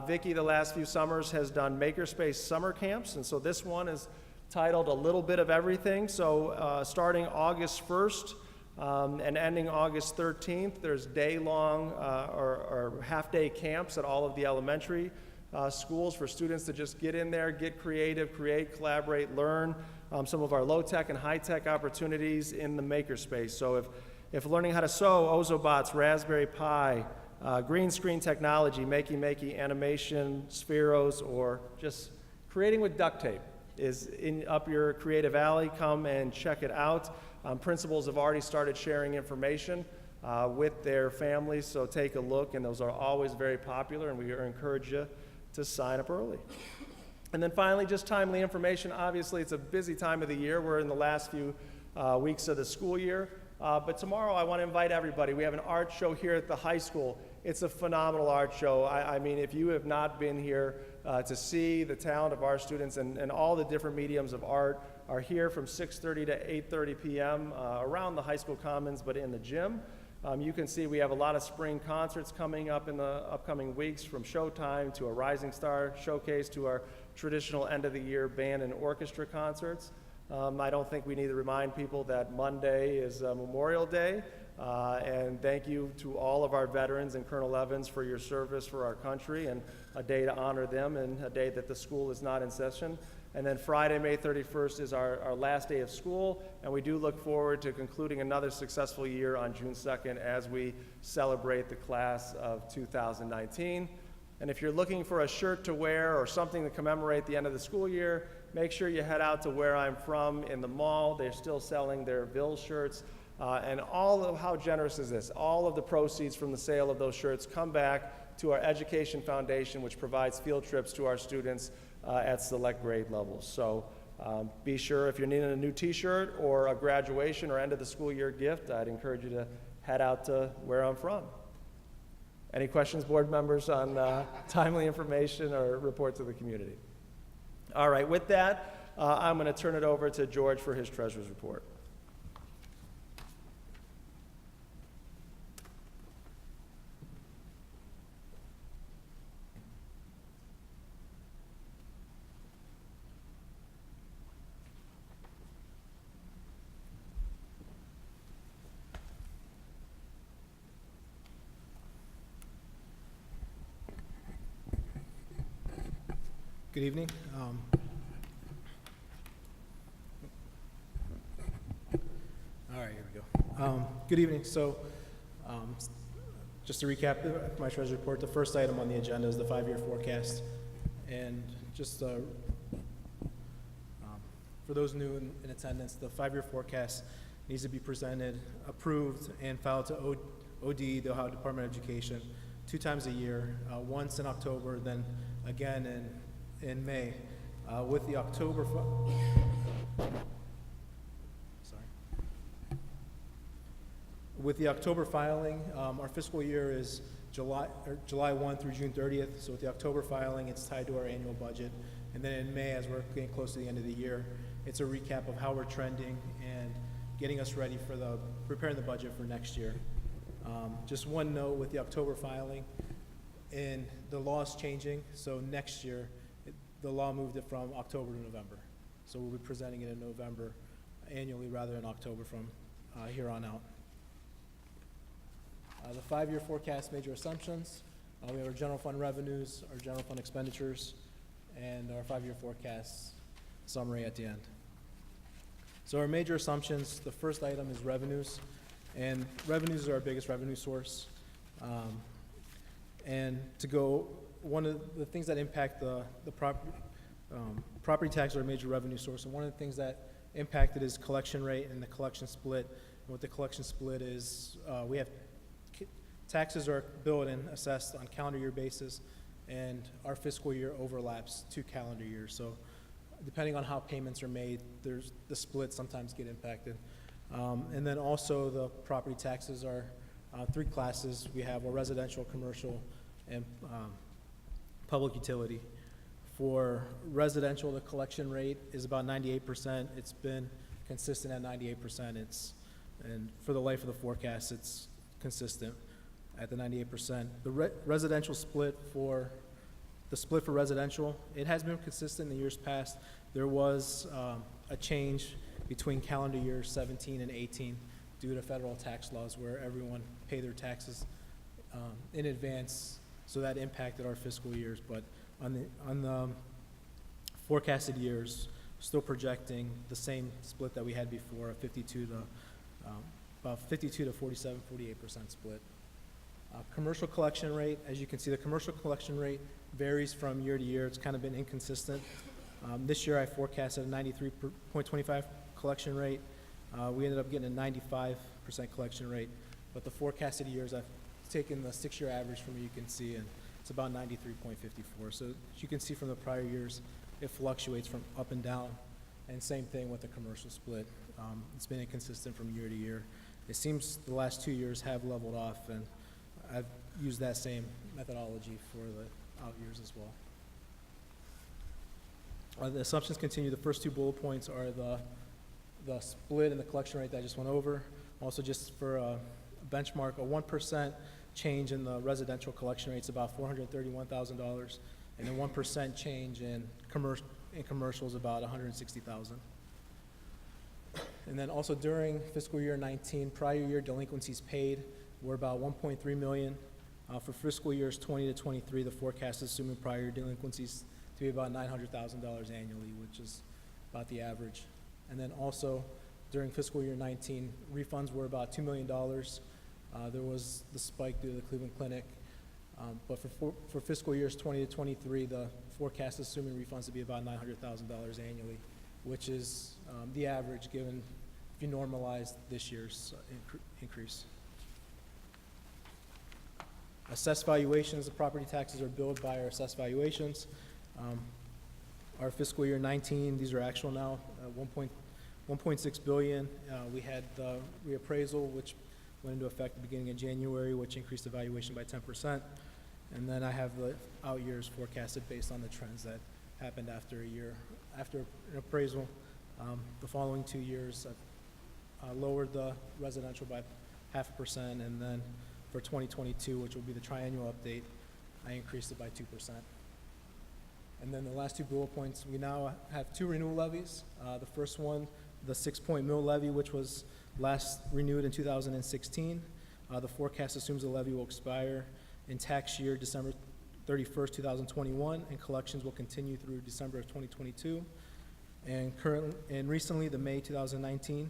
Vicki, the last few summers, has done Makerspace summer camps, and so this one is titled A Little Bit of Everything. So starting August 1st and ending August 13th, there's day-long or half-day camps at all of the elementary schools for students to just get in there, get creative, create, collaborate, learn some of our low-tech and high-tech opportunities in the makerspace. So if learning how to sew, Ozobots, Raspberry Pi, green screen technology, makey, animation, Spheros, or just creating with duct tape is up your creative alley, come and check it out. Principals have already started sharing information with their families, so take a look, and those are always very popular, and we encourage you to sign up early. And then finally, just timely information. Obviously, it's a busy time of the year. We're in the last few weeks of the school year. But tomorrow, I want to invite everybody. We have an art show here at the high school. It's a phenomenal art show. I mean, if you have not been here to see the talent of our students and all the different mediums of art are here from 6:30 to 8:30 p.m. Around the high school commons, but in the gym. You can see we have a lot of spring concerts coming up in the upcoming weeks, from Showtime to a Rising Star Showcase to our traditional end-of-the-year band and orchestra concerts. I don't think we need to remind people that Monday is Memorial Day, And thank you to all of our veterans and Colonel Evans for your service for our country, and a day to honor them, and a day that the school is not in session. And then Friday, May 31st is our last day of school, and we do look forward to concluding another successful year on June 2nd as we celebrate the class of 2019. And if you're looking for a shirt to wear or something to commemorate the end of the school year, make sure you head out to Where I'm From in the mall. They're still selling their Bill shirts. And all of, how generous is this? All of the proceeds from the sale of those shirts come back to our Education Foundation, which provides field trips to our students at select grade levels. So be sure, if you're needing a new t-shirt or a graduation or end of the school year gift, I'd encourage you to head out to Where I'm From. Any questions, board members, on timely information or report to the community? All right, with that, I'm going to turn it over to George for his treasurer's report. Good evening. All right, here we go. Good evening. So, just to recap my treasury report, the first item on the agenda is the 5-year forecast. And just for those new in attendance, the 5-year forecast needs to be presented, approved, and filed to OD, the Ohio Department of Education, 2 times a year, once in October, then again in May, with the October filing. Our fiscal year is July 1 through June 30th. So with the October filing, it's tied to our annual budget, and then in May, as we're getting close to the end of the year, it's a recap of how we're trending and getting us ready for preparing the budget for next year. Just one note with the October filing, and the law is changing. So next year, the law moved it from October to November. So we'll be presenting it in November annually rather than October from here on out. The 5-year forecast major assumptions. We have our general fund revenues, our general fund expenditures, and our 5-year forecast summary at the end. So our major assumptions, the first item is revenues, and revenues are our biggest revenue source. And to go, one of the things that impact the property tax are a major revenue source, and one of the things that impacted is collection rate and the collection split. And what the collection split is, we have taxes are billed and assessed on calendar year basis, and our fiscal year overlaps 2 calendar years. So depending on how payments are made, the splits sometimes get impacted. And then also the property taxes are 3 classes. We have a residential, commercial, and public utility. For residential, the collection rate is about 98%. It's been consistent at 98%. And for the life of the forecast, it's consistent at the 98%. The residential split for residential, it has been consistent in the years past. There was a change between calendar years 17 and 18 due to federal tax laws where everyone paid their taxes in advance, so that impacted our fiscal years. But on the forecasted years, still projecting the same split that we had before, about 52 to 47, 48% split. Commercial collection rate, as you can see, the commercial collection rate varies from year to year. It's kind of been inconsistent. This year I forecasted a 93.25 collection rate. We ended up getting a 95% collection rate, but the forecasted years, I've taken the 6-year average from what you can see, and it's about 93.54. So as you can see from the prior years, it fluctuates from up and down, and same thing with the commercial split. It's been inconsistent from year to year. It seems the last 2 years have leveled off, and I've used that same methodology for the out years as well. The assumptions continue. The first 2 bullet points are the split and the collection rate that I just went over. Also, just for a benchmark, a 1% change in the residential collection rate is about $431,000, and a 1% change in commercial is about $160,000. And then also during fiscal year 19, prior year delinquencies paid were about 1.3 million. For fiscal years 20 to 23, the forecast is assuming prior year delinquencies to be about $900,000 annually, which is about the average. And then also during fiscal year 19, refunds were about $2 million. There was the spike due to the Cleveland Clinic. But for fiscal years 20 to 23, the forecast is assuming refunds to be about $900,000 annually, which is the average given if you normalize this year's increase. Assessed valuations, the property taxes are billed by our assessed valuations. Our fiscal year 19, these are actual now, 1.6 billion. We had the reappraisal, which went into effect at the beginning of January, which increased the valuation by 10%. And then I have the out years forecasted based on the trends that happened after a year. After an appraisal, the following 2 years, I've lowered the residential by 0.5%, and then for 2022, which will be the triannual update, I increased it by 2%. And then the last two bullet points, we now have 2 renewal levies. The first one, the 6-point mill levy, which was last renewed in 2016. The forecast assumes the levy will expire in tax year December 31st, 2021, and collections will continue through December of 2022. And recently, the May 2019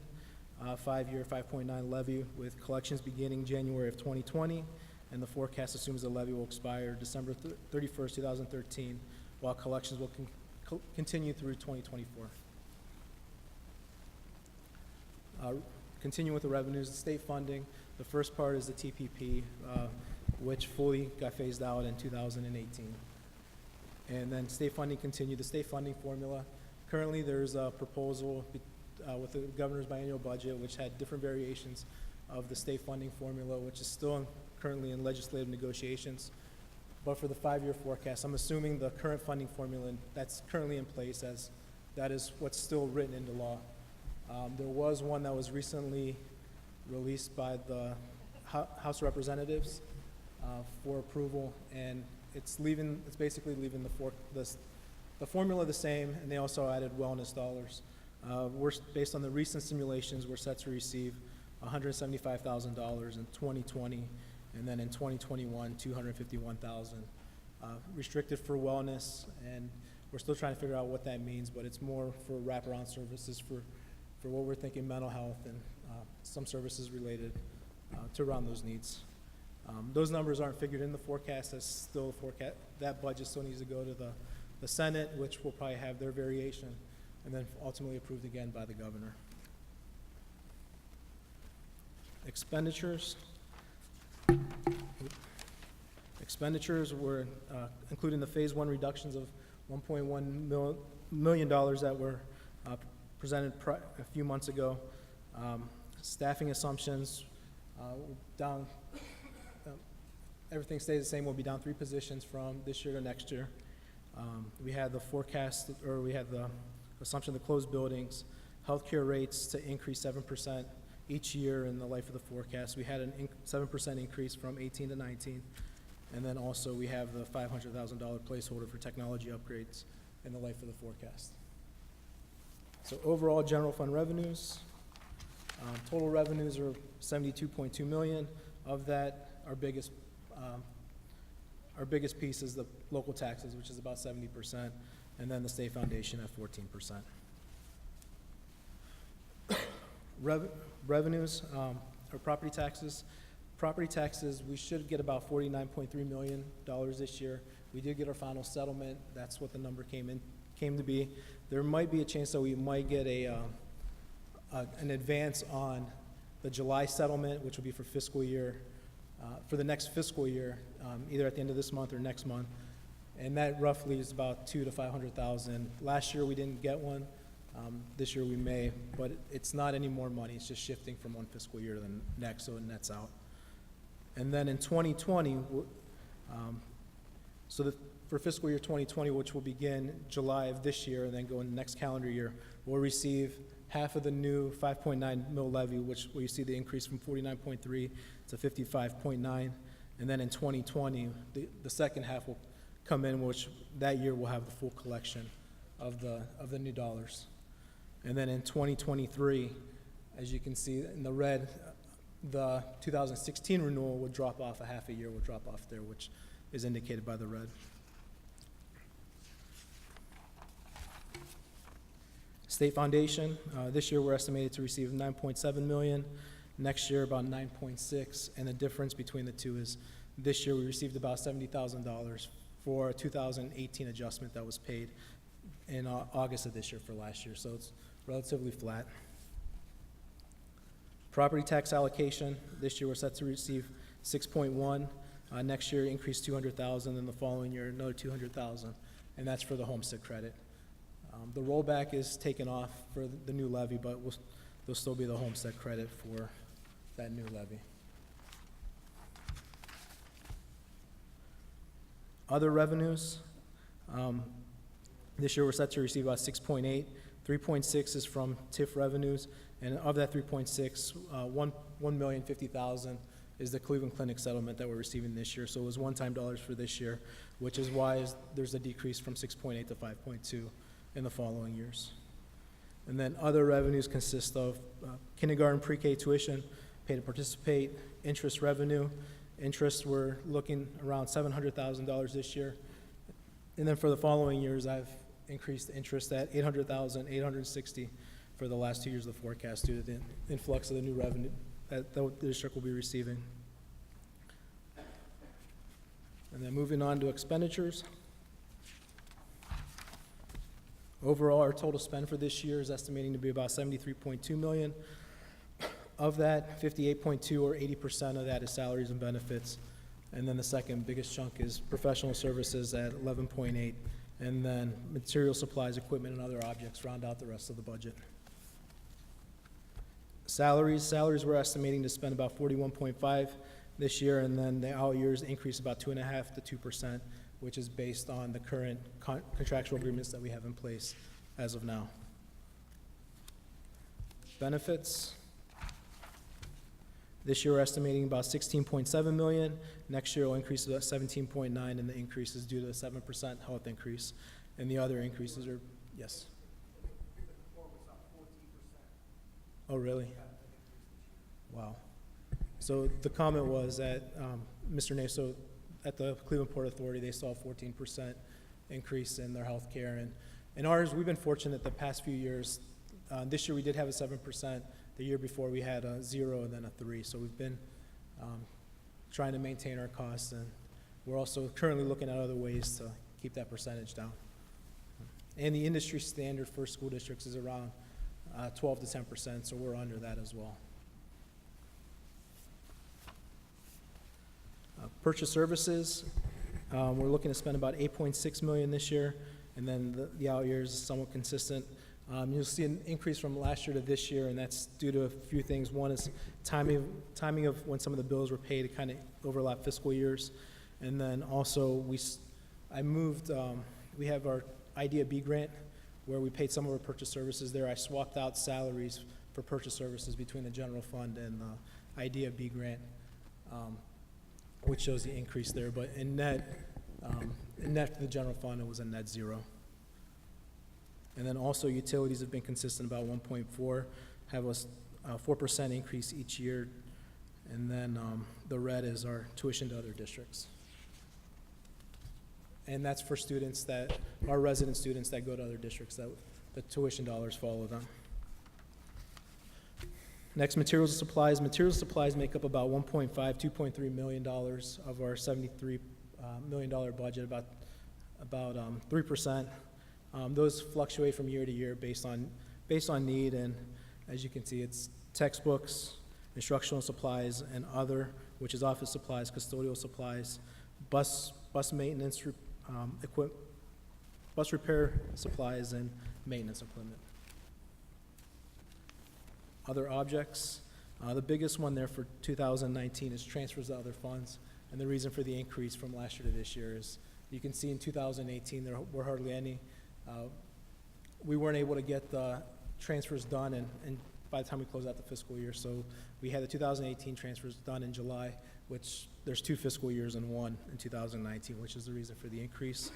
5-year 5.9 levy with collections beginning January of 2020, and the forecast assumes the levy will expire December 31st, 2013, while collections will continue through 2024. Continue with the revenues, the state funding. The first part is the TPP, which fully got phased out in 2018. And then state funding continued. The state funding formula, currently there's a proposal with the governor's biennial budget, which had different variations of the state funding formula, which is still currently in legislative negotiations. But for the 5-year forecast, I'm assuming the current funding formula that's currently in place, as that is what's still written into law. There was one that was recently released by the House of Representatives for approval, and it's basically leaving the formula the same, and they also added wellness dollars. Based on the recent simulations, we're set to receive $175,000 in 2020, and then in 2021, $251,000. Restricted for wellness, and we're still trying to figure out what that means, but it's more for wraparound services for what we're thinking mental health and some services related to around those needs. Those numbers aren't figured in the forecast. That's still a forecast. That budget still needs to go to the Senate, which will probably have their variation, and then ultimately approved again by the governor. Expenditures. Expenditures were including the phase 1 reductions of $1.1 million that were presented a few months ago. Staffing assumptions down. Everything stays the same. We'll be down 3 positions from this year to next year. We had the forecast, or we had the assumption of the closed buildings, healthcare rates to increase 7% each year in the life of the forecast. We had a 7% increase from 18 to 19. And then also we have the $500,000 placeholder for technology upgrades in the life of the forecast. So overall general fund revenues, total revenues are $72.2 million. Of that, our biggest piece is the local taxes, which is about 70%, and then the state foundation at 14%. Revenues are property taxes. Property taxes, we should get about $49.3 million this year. We did get our final settlement. That's what the number came to be. There might be a chance that we might get an advance on the July settlement, which will be for fiscal year, for the next fiscal year, either at the end of this month or next month. And that roughly is about $200,000 to $500,000. Last year we didn't get one. This year we may, but it's not any more money. It's just shifting from one fiscal year to the next, so it nets out. And then in 2020, for fiscal year 2020, which will begin July of this year and then go into next calendar year, we'll receive half of the new 5.9 mil levy, which we see the increase from 49.3 to 55.9. And then in 2020, the second half will come in, which that year will have the full collection of the new dollars. And then in 2023, As you can see in the red, the 2016 renewal would drop off, a half a year would drop off there, which is indicated by the red. State Foundation, this year we're estimated to receive 9.7 million, next year about 9.6, and the difference between the two is this year we received about $70,000 for a 2018 adjustment that was paid in August of this year for last year, so it's relatively flat. Property tax allocation, this year we're set to receive 6.1, next year increase 200,000, and the following year another 200,000, and that's for the homestead credit. The rollback is taken off for the new levy, but there'll still be the homestead credit for that new levy. Other revenues, this year we're set to receive about 6.8. 3.6 is from TIF revenues, and of that 3.6, 1,050,000 is the Cleveland Clinic settlement that we're receiving this year. So it was one-time dollars for this year, which is why there's a decrease from 6.8 to 5.2 in the following years. And then other revenues consist of kindergarten pre-K tuition, pay to participate, interest revenue. Interest, we're looking around $700,000 this year. And then for the following years, I've increased the interest at $800,000, $860 for the last 2 years of the forecast due to the influx of the new revenue that the district will be receiving. And then moving on to expenditures. Overall, our total spend for this year is estimating to be about $73.2 million. Of that, 58.2 or 80% of that is salaries and benefits. And then the second biggest chunk is professional services at 11.8. And then material supplies, equipment, and other objects round out the rest of the budget. Salaries we're estimating to spend about 41.5 this year, and then the out years increase about 2.5 to 2%, which is based on the current contractual agreements that we have in place as of now. Benefits. This year we're estimating about 16.7 million. Next year will increase to about 17.9, and the increase is due to a 7% health increase. And the other increases are, yes? Oh, really? Wow. So the comment was that Mr. Naso, at the Cleveland Port Authority, they saw a 14% increase in their health care. And ours, we've been fortunate the past few years. This year we did have a 7%. The year before we had a 0 and then a 3. So we've been trying to maintain our costs, and we're also currently looking at other ways to keep that percentage down. And the industry standard for school districts is around 12 to 10%, so we're under that as well. Purchase services, we're looking to spend about 8.6 million this year, and then the out years is somewhat consistent. You'll see an increase from last year to this year, and that's due to a few things. One is timing of when some of the bills were paid to kind of overlap fiscal years. And then also I moved, we have our IDEA B grant where we paid some of our purchase services there. I swapped out salaries for purchase services between the general fund and the IDEA B grant, which shows the increase there. But in net to the general fund, it was a net 0. And then also utilities have been consistent, about 1.4, have a 4% increase each year. And then the red is our tuition to other districts. And that's for students that are resident students that go to other districts, that the tuition dollars follow them. Next, materials and supplies. Materials and supplies make up about $2.3 million of our $73 million budget, about 3%. Those fluctuate from year to year based on need, and as you can see, it's textbooks, instructional supplies, and other, which is office supplies, custodial supplies, bus maintenance, bus repair supplies, and maintenance equipment. Other objects. The biggest one there for 2019 is transfers to other funds, and the reason for the increase from last year to this year is you can see in 2018 there were hardly any. We weren't able to get the transfers done and by the time we closed out the fiscal year, so we had the 2018 transfers done in July, which there's 2 fiscal years in one in 2019, which is the reason for the increase.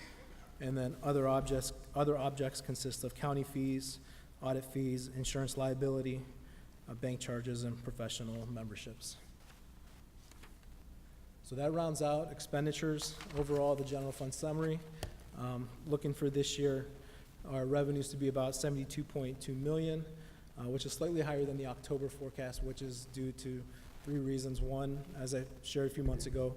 And then other objects consist of county fees, audit fees, insurance liability, bank charges, and professional memberships. So that rounds out expenditures. Overall, the general fund summary. Looking for this year, our revenues to be about 72.2 million, which is slightly higher than the October forecast, which is due to 3 reasons. One, as I shared a few months ago,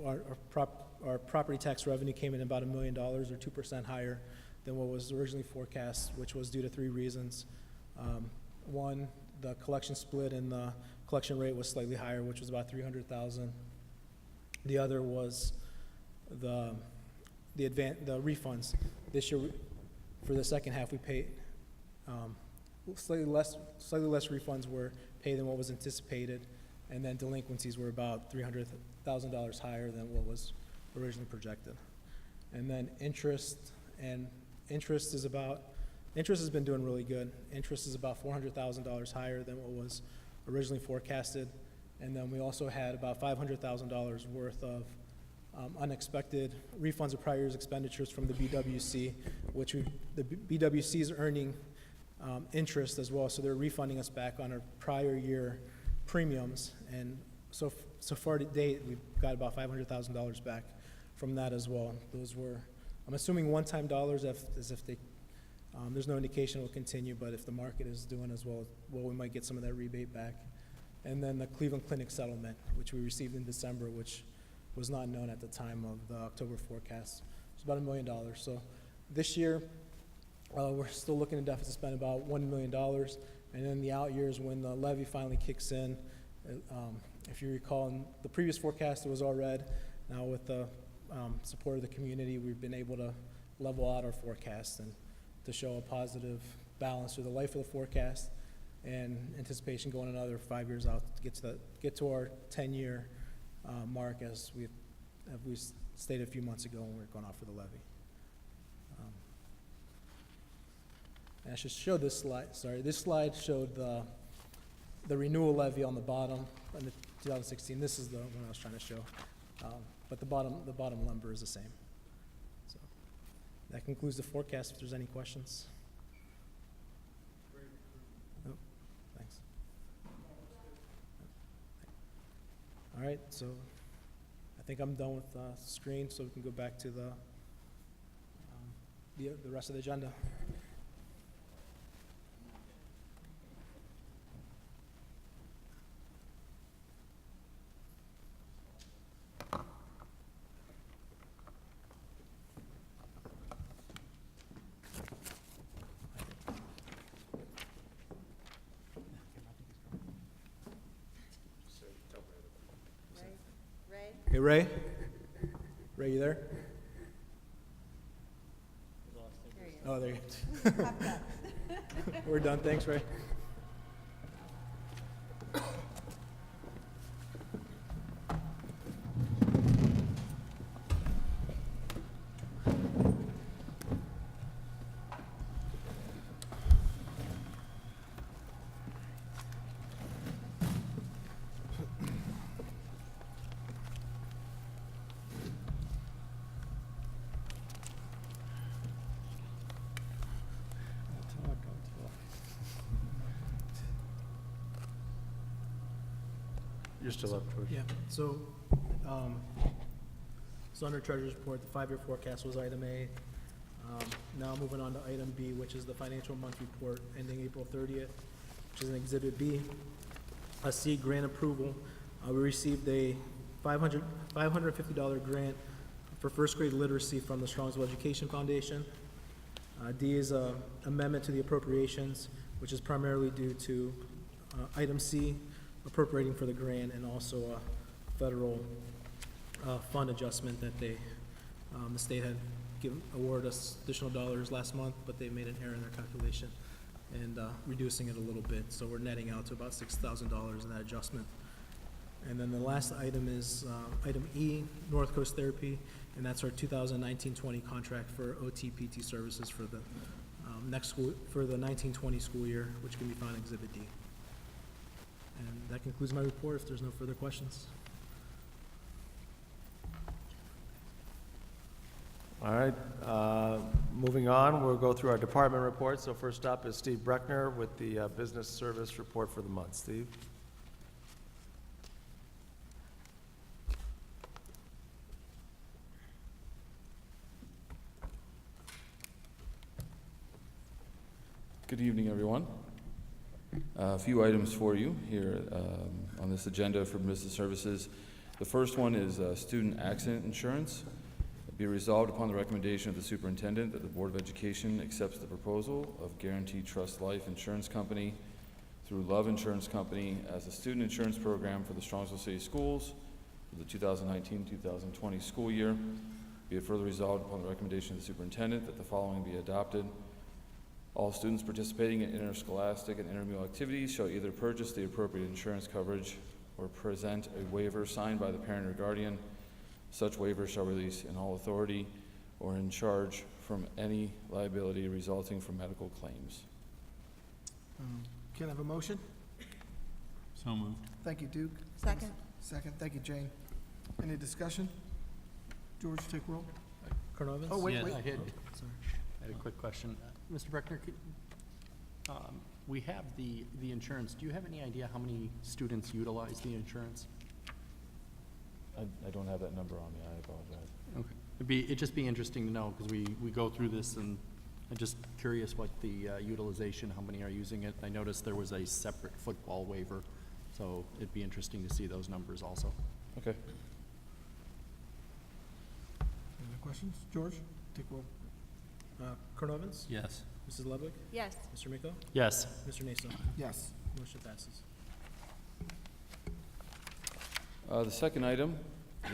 our property tax revenue came in about $1 million, or 2% higher than what was originally forecast, which was due to 3 reasons. One, the collection split and the collection rate was slightly higher, which was about 300,000. The other was the refunds. This year, for the second half, we paid slightly less refunds were paid than what was anticipated, and then delinquencies were about $300,000 higher than what was originally projected. And then interest has been doing really good. Interest is about $400,000 higher than what was originally forecasted. And then we also had about $500,000 worth of unexpected refunds of prior year's expenditures from the BWC, which the BWC is earning interest as well, so they're refunding us back on our prior year premiums. And so far to date, we've got about $500,000 back from that as well. Those were, I'm assuming, one-time dollars, as if they, there's no indication it will continue, but if the market is doing as well, we might get some of that rebate back. And then the Cleveland Clinic settlement, which we received in December, which was not known at the time of the October forecast. It's about $1 million. So this year, we're still looking to deficit spend about $1 million. And then the out years, when the levy finally kicks in, if you recall, in the previous forecast, it was all red. Now with the support of the community, we've been able to level out our forecast and to show a positive balance through the life of the forecast and anticipation going another 5 years out to get to our 10-year mark, as we stated a few months ago when we were going off for the levy. And I should show this slide. Sorry, this slide showed the renewal levy on the bottom in the 2016. This is the one I was trying to show, but the bottom number is the same. So that concludes the forecast. If there's any questions. Oh, thanks. All right, so I think I'm done with the screen, so we can go back to the rest of the agenda. Hey, Ray? Ray, you there? Oh, there you go. We're done. Thanks, Ray. You're still up, George. Yeah, so under Treasurer's Report, the 5-year forecast was item A. Now moving on to item B, which is the financial month report ending April 30th, which is an Exhibit B. C, grant approval. We received a $550 grant for first grade literacy from the Strongsville Education Foundation. D is an amendment to the appropriations, which is primarily due to item C, appropriating for the grant, and also a federal fund adjustment that the state had awarded us additional dollars last month, but they made an error in their calculation and reducing it a little bit. So we're netting out to about $6,000 in that adjustment. And then the last item is item E, North Coast Therapy, and that's our 2019-20 contract for OT-PT services for the for the 19-20 school year, which can be found in Exhibit D. And that concludes my report, if there's no further questions. All right, Moving on, we'll go through our department reports. So first up is Steve Breckner with the business service report for the month. Steve? Good evening, everyone. A few items for you here on this agenda for business services. The first one is student accident insurance. Be resolved upon the recommendation of the superintendent that the Board of Education accepts the proposal of Guaranteed Trust Life Insurance Company through Love Insurance Company as a student insurance program for the Strongsville City Schools for the 2019-2020 school year. Be it further resolved upon the recommendation of the superintendent that the following be adopted. All students participating in interscholastic and intramural activities shall either purchase the appropriate insurance coverage or present a waiver signed by the parent or guardian. Such waiver shall release in all authority or in charge from any liability resulting from medical claims. Can I have a motion? So moved. Thank you, Duke. Second. Second, thank you, Jane. Any discussion? George, take roll. Colonel Evans? Oh, wait. I had Sorry. a quick question. Mr. Breckner, we have the insurance. Do you have any idea how many students utilize the insurance? I don't have that number on me, I apologize. Okay. It'd just be interesting to know, because we go through this, and I'm just curious what the utilization, how many are using it. I noticed there was a separate football waiver, so it'd be interesting to see those numbers also. Okay. Any other questions? George, take roll. Colonel Evans? Yes. Mrs. Ludwig? Yes. Mr. Miko? Yes. Mr. Naso? Yes. Motion passes. The second item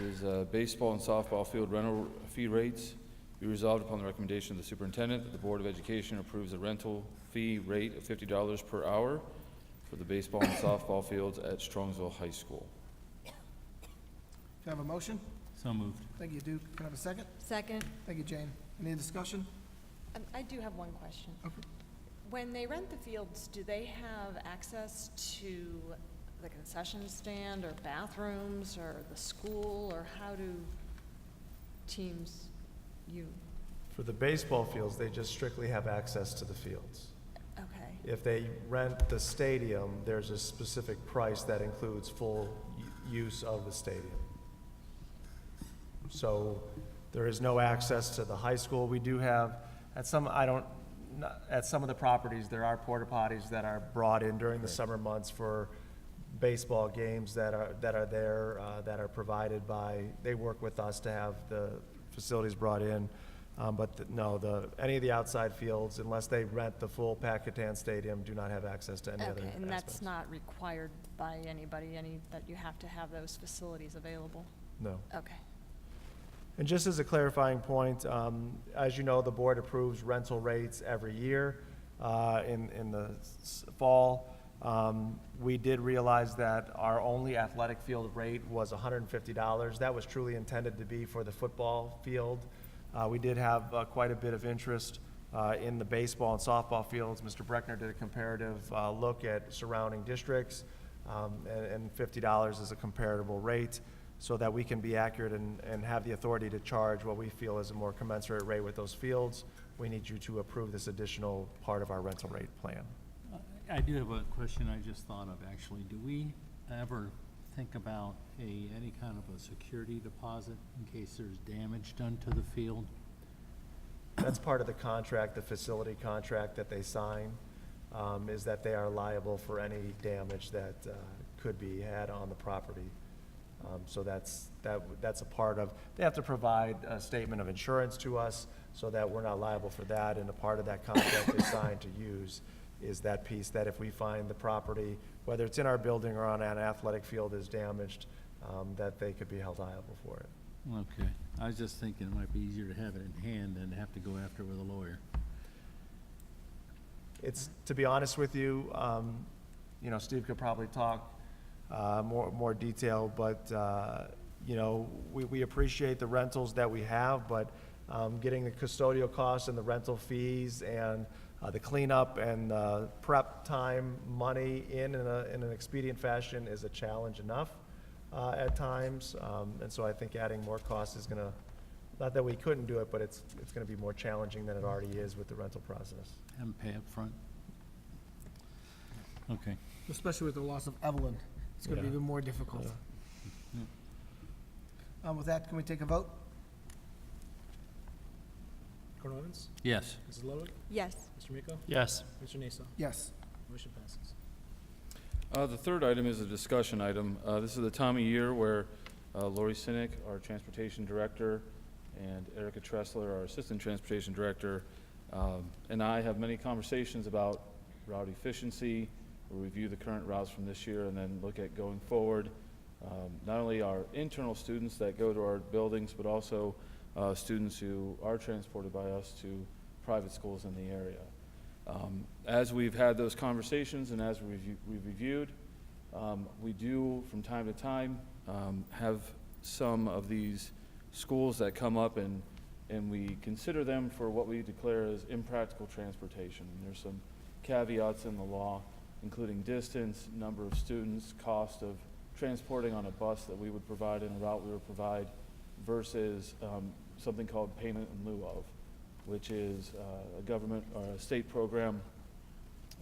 is baseball and softball field rental fee rates. Be resolved upon the recommendation of the superintendent that the Board of Education approves a rental fee rate of $50 per hour for the baseball and softball fields at Strongsville High School. Can I have a motion? So moved. Thank you, Duke. Can I have a second? Second. Thank you, Jane. Any discussion? I do have one question. Okay. When they rent the fields, do they have access to the concession stand or bathrooms or the school, or how do teams For the baseball fields, they just strictly have access to the fields. okay. If they rent the stadium, there's a specific price that includes full use of the stadium. So there is no access to the high school. We do have, at some of the properties, there are porta potties that are brought in during the summer months for baseball games that are there, that are provided by, they work with us to have the facilities brought in. Any of the outside fields, unless they rent the full Pat Catan Stadium, do not have access to any other Okay, and that's aspects. not required by anybody, that you have to have those facilities available? No. Okay. And just as a clarifying point, as you know, the board approves rental rates every year. In the fall, we did realize that our only athletic field rate was $150. That was truly intended to be for the football field. We did have quite a bit of interest in the baseball and softball fields. Mr. Breckner did a comparative look at surrounding districts, and $50 is a comparable rate, so that we can be accurate and have the authority to charge what we feel is a more commensurate rate with those fields. We need you to approve this additional part of our rental rate plan. I do have a question I just thought of, actually. Do we ever think about any kind of a security deposit in case there's damage done to the field? That's part of the contract, the facility contract that they sign, is that they are liable for any damage that could be had on the property. So that's a part of, they have to provide a statement of insurance to us so that we're not liable for that, and a part of that contract they signed to use is that piece, that if we find the property, whether it's in our building or on an athletic field, is damaged, that they could be held liable for it. Okay. I was just thinking it might be easier to have it in hand than have to go after it with a lawyer. It's, to be honest with you, Steve could probably talk more detail, but we appreciate the rentals that we have, but getting the custodial costs and the rental fees and the cleanup and prep time money in an expedient fashion is a challenge enough at times, and so I think adding more costs is going to Not that we couldn't do it, but it's going to be more challenging than it already is with the rental process. And pay up front. Okay. Especially with the loss of Evelyn, it's gonna be Yeah. even more difficult. Yeah. With that, can we take a vote? Colonel Owens? Yes. Mrs. Ludwig? Yes. Mr. Miko? Yes. Mr. Naso? Yes. Motion passes. The third item is a discussion item. This is the time of year where Lori Sinek, our Transportation Director, and Erica Tressler, our Assistant Transportation Director, and I have many conversations about route efficiency. We'll review the current routes from this year and then look at going forward. Not only our internal students that go to our buildings, but also students who are transported by us to private schools in the area. As we've had those conversations and as we've reviewed, we do from time to time have some of these schools that come up and we consider them for what we declare as impractical transportation. And there's some caveats in the law, including distance, number of students, cost of transporting on a bus that we would provide and a route we would provide versus something called payment in lieu of, which is a government or a state program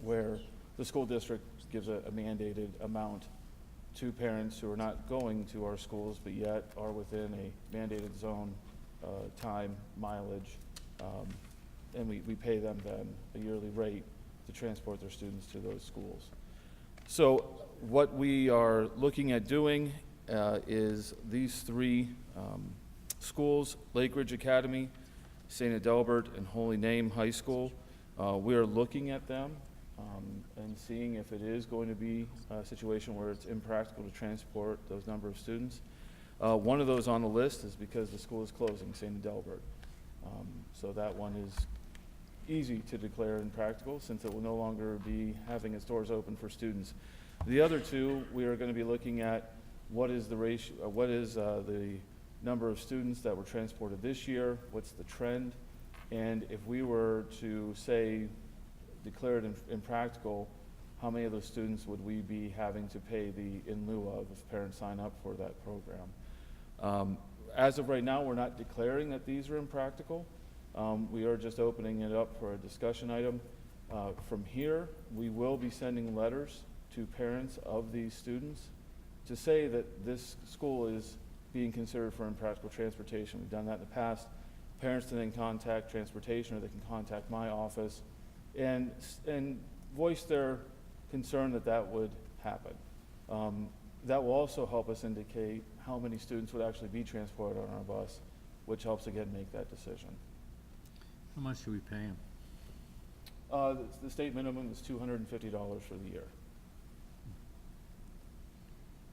where the school district gives a mandated amount to parents who are not going to our schools but yet are within a mandated zone, time, mileage, and we pay them then a yearly rate to transport their students to those schools. So what we are looking at doing is these three schools, Lake Ridge Academy, St. Adelbert, and Holy Name High School. We are looking at them and seeing if it is going to be a situation where it's impractical to transport those number of students. One of those on the list is because the school is closing, St. Adelbert. So that one is easy to declare impractical since it will no longer be having its doors open for students. The other two, we are going to be looking at what is the ratio, what is the number of students that were transported this year, what's the trend, and if we were to say declare it impractical, how many of those students would we be having to pay the in lieu of if parents sign up for that program? As of right now, we're not declaring that these are impractical. We are just opening it up for a discussion item. From here, we will be sending letters to parents of these students to say that this school is being considered for impractical transportation. We've done that in the past. Parents can then contact transportation or they can contact my office and voice their concern that that would happen. That will also help us indicate how many students would actually be transported on our bus, which helps again make that decision. How much do we pay them? The state minimum is $250 for the year.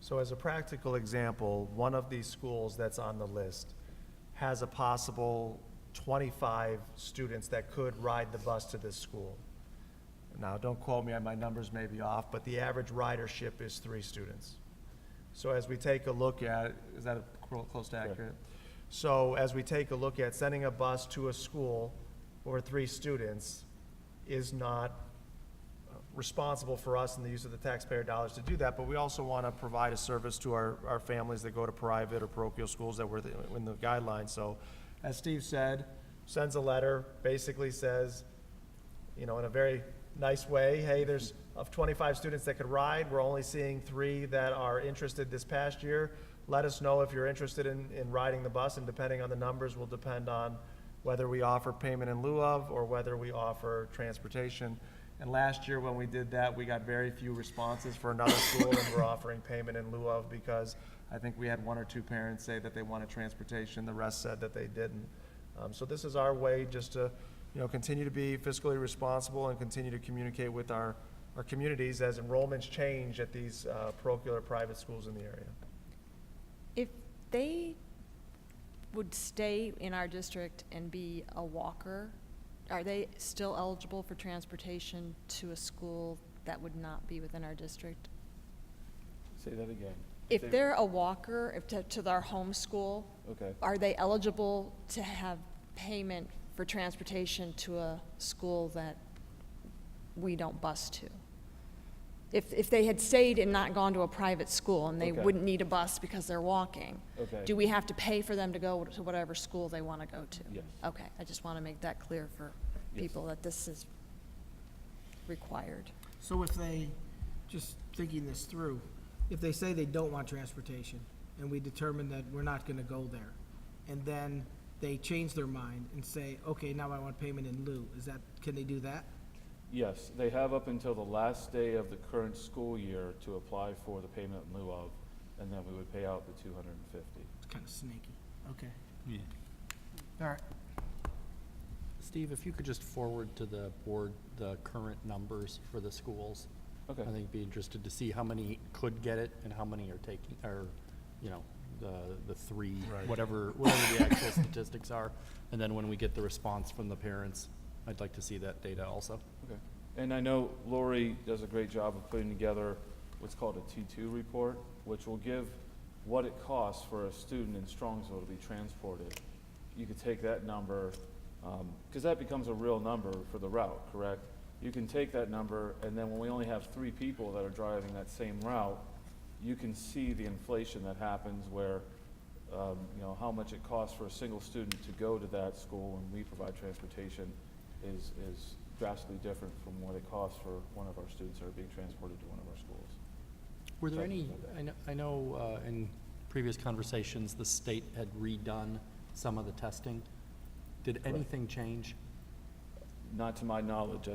So as a practical example, one of these schools that's on the list has a possible 25 students that could ride the bus to this school. Now, don't quote me, my numbers may be off, but the average ridership is 3 students. So as we take a look at, is that close to accurate? Correct. So as we take a look at sending a bus to a school for 3 students is not responsible for us in the use of the taxpayer dollars to do that, but we also want to provide a service to our families that go to private or parochial schools that were in the guidelines. So as Steve said, sends a letter, basically says, you know, in a very nice way, hey, there's of 25 students that could ride, we're only seeing 3 that are interested this past year. Let us know if you're interested in riding the bus, and depending on the numbers will depend on whether we offer payment in lieu of or whether we offer transportation. And last year when we did that, we got very few responses for another school and we're offering payment in lieu of because I think we had 1 or 2 parents say that they wanted transportation, the rest said that they didn't. So this is our way just to, you know, continue to be fiscally responsible and continue to communicate with our communities as enrollments change at these parochial or private schools in the area. If they would stay in our district and be a walker, are they still eligible for transportation to a school that would not be within our district? Say that again. If they're a walker to their home school, Okay. are they eligible to have payment for transportation to a school that we don't bus to? If they had stayed and not gone to a private school and they Okay. wouldn't need a bus because they're walking, Okay. do we have to pay for them to go to whatever school they want to go to? Yes. Okay, I just want to make that clear for Yes. people that this is required. So if they, just thinking this through, if they say they don't want transportation, and we determine that we're not gonna go there, and then they change their mind and say, okay, now I want payment in lieu, can they do that? Yes, they have up until the last day of the current school year to apply for the payment in lieu of, and then we would pay out the $250. It's kinda snaky, okay, Yeah. all right. Steve, if you could just forward to the board the current numbers for the schools. Okay. I think it'd be interested to see how many could get it and how many are taking, or, you know, the three, whatever the actual statistics are. And then when we get the response from the parents, I'd like to see that data also. Okay. And I know Lori does a great job of putting together what's called a T2 report, which will give what it costs for a student in Strongsville to be transported. You could take that number, because that becomes a real number for the route, correct? You can take that number, and then when we only have 3 people that are driving that same route, you can see the inflation that happens where, you know, how much it costs for a single student to go to that school when we provide transportation is drastically different from what it costs for one of our students that are being transported to one of our schools. Were there Sorry. any, I know in previous conversations, the state had redone some of the testing. Did anything change? Not to my knowledge,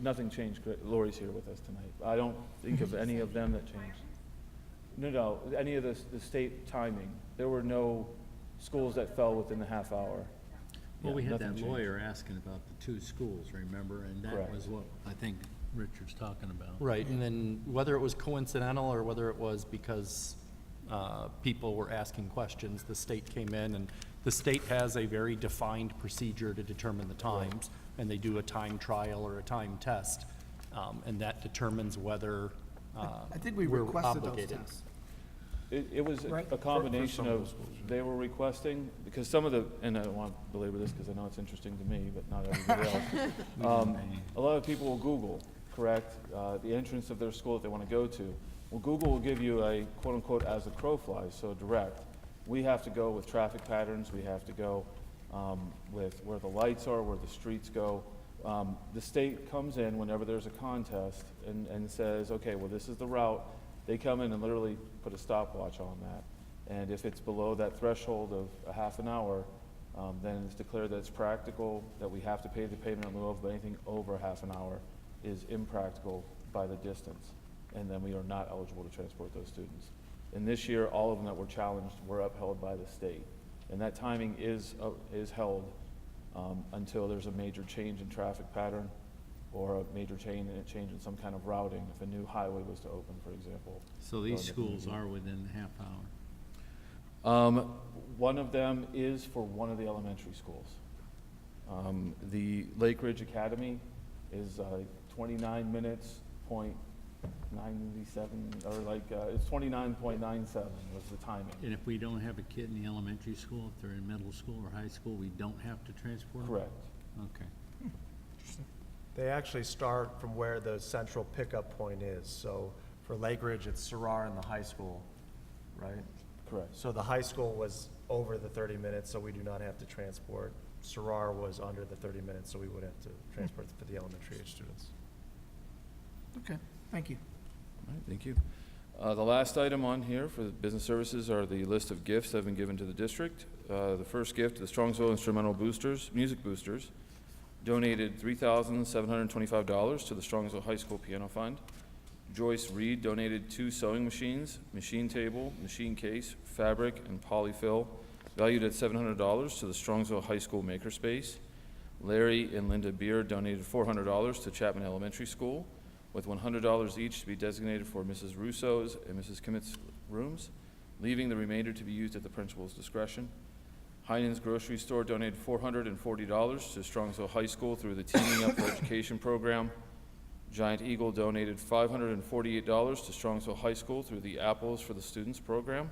nothing changed. Lori's here with us tonight. I don't think of any of them that changed. No, any of the state timing. There were no schools that fell within the half hour. Well, Yeah, we had nothing that changed. lawyer asking about the 2 schools, remember? And that Correct. was what I think Richard's talking about. Right, and then whether it was coincidental or whether it was because people were asking questions, the state came in, and the state has a very defined procedure to determine the times, and they do a time trial or a time test, and that determines whether I think we we're requested those obligated. tests. It was Right. a combination some of of, the schools, they were requesting, because some of the, and I don't want to belabor this because I know it's interesting to me, but not everybody else. A lot of people will Google, correct, the entrance of their school that they want to go to. Well, Google will give you a quote-unquote as the crow flies, so direct. We have to go with traffic patterns, we have to go with where the lights are, where the streets go. The state comes in whenever there's a contest and says, okay, well, this is the route. They come in and literally put a stopwatch on that. And if it's below that threshold of a half an hour, then it's declared that it's practical, that we have to pay the payment in lieu of, but anything over a half an hour is impractical by the distance. And then we are not eligible to transport those students. And this year, all of them that were challenged were upheld by the state. And that timing is held until there's a major change in traffic pattern or a major change in some kind of routing, if a new highway was to open, for example. So these schools are within the half hour? One of them is for one of the elementary schools. The Lake Ridge Academy is 29 minutes, .97, or like, it's 29.97 was the timing. And if we don't have a kid in the elementary school, if they're in middle school or high school, we don't have to transport them? Correct. Okay. They actually start from where the central pickup point is. So for Lake Ridge, it's Sarar and the high school, right? Correct. So the high school was over the 30 minutes, so we do not have to transport. Sarar was under the 30 minutes, so we would have to transport for the elementary age students. Okay, thank you. All right, thank you. The last item on here for the business services are the list of gifts that have been given to the district. The first gift, the Strongsville Instrumental Boosters, Music Boosters, donated $3,725 to the Strongsville High School Piano Fund. Joyce Reed donated 2 sewing machines, machine table, machine case, fabric, and polyfill, valued at $700 to the Strongsville High School Makerspace. Larry and Linda Beer donated $400 to Chapman Elementary School, with $100 each to be designated for Mrs. Russo's and Mrs. Kimmett's rooms, leaving the remainder to be used at the principal's discretion. Heinen's Grocery Store donated $440 to Strongsville High School through the Teaming Up for Education program. Giant Eagle donated $548 to Strongsville High School through the Apples for the Students program.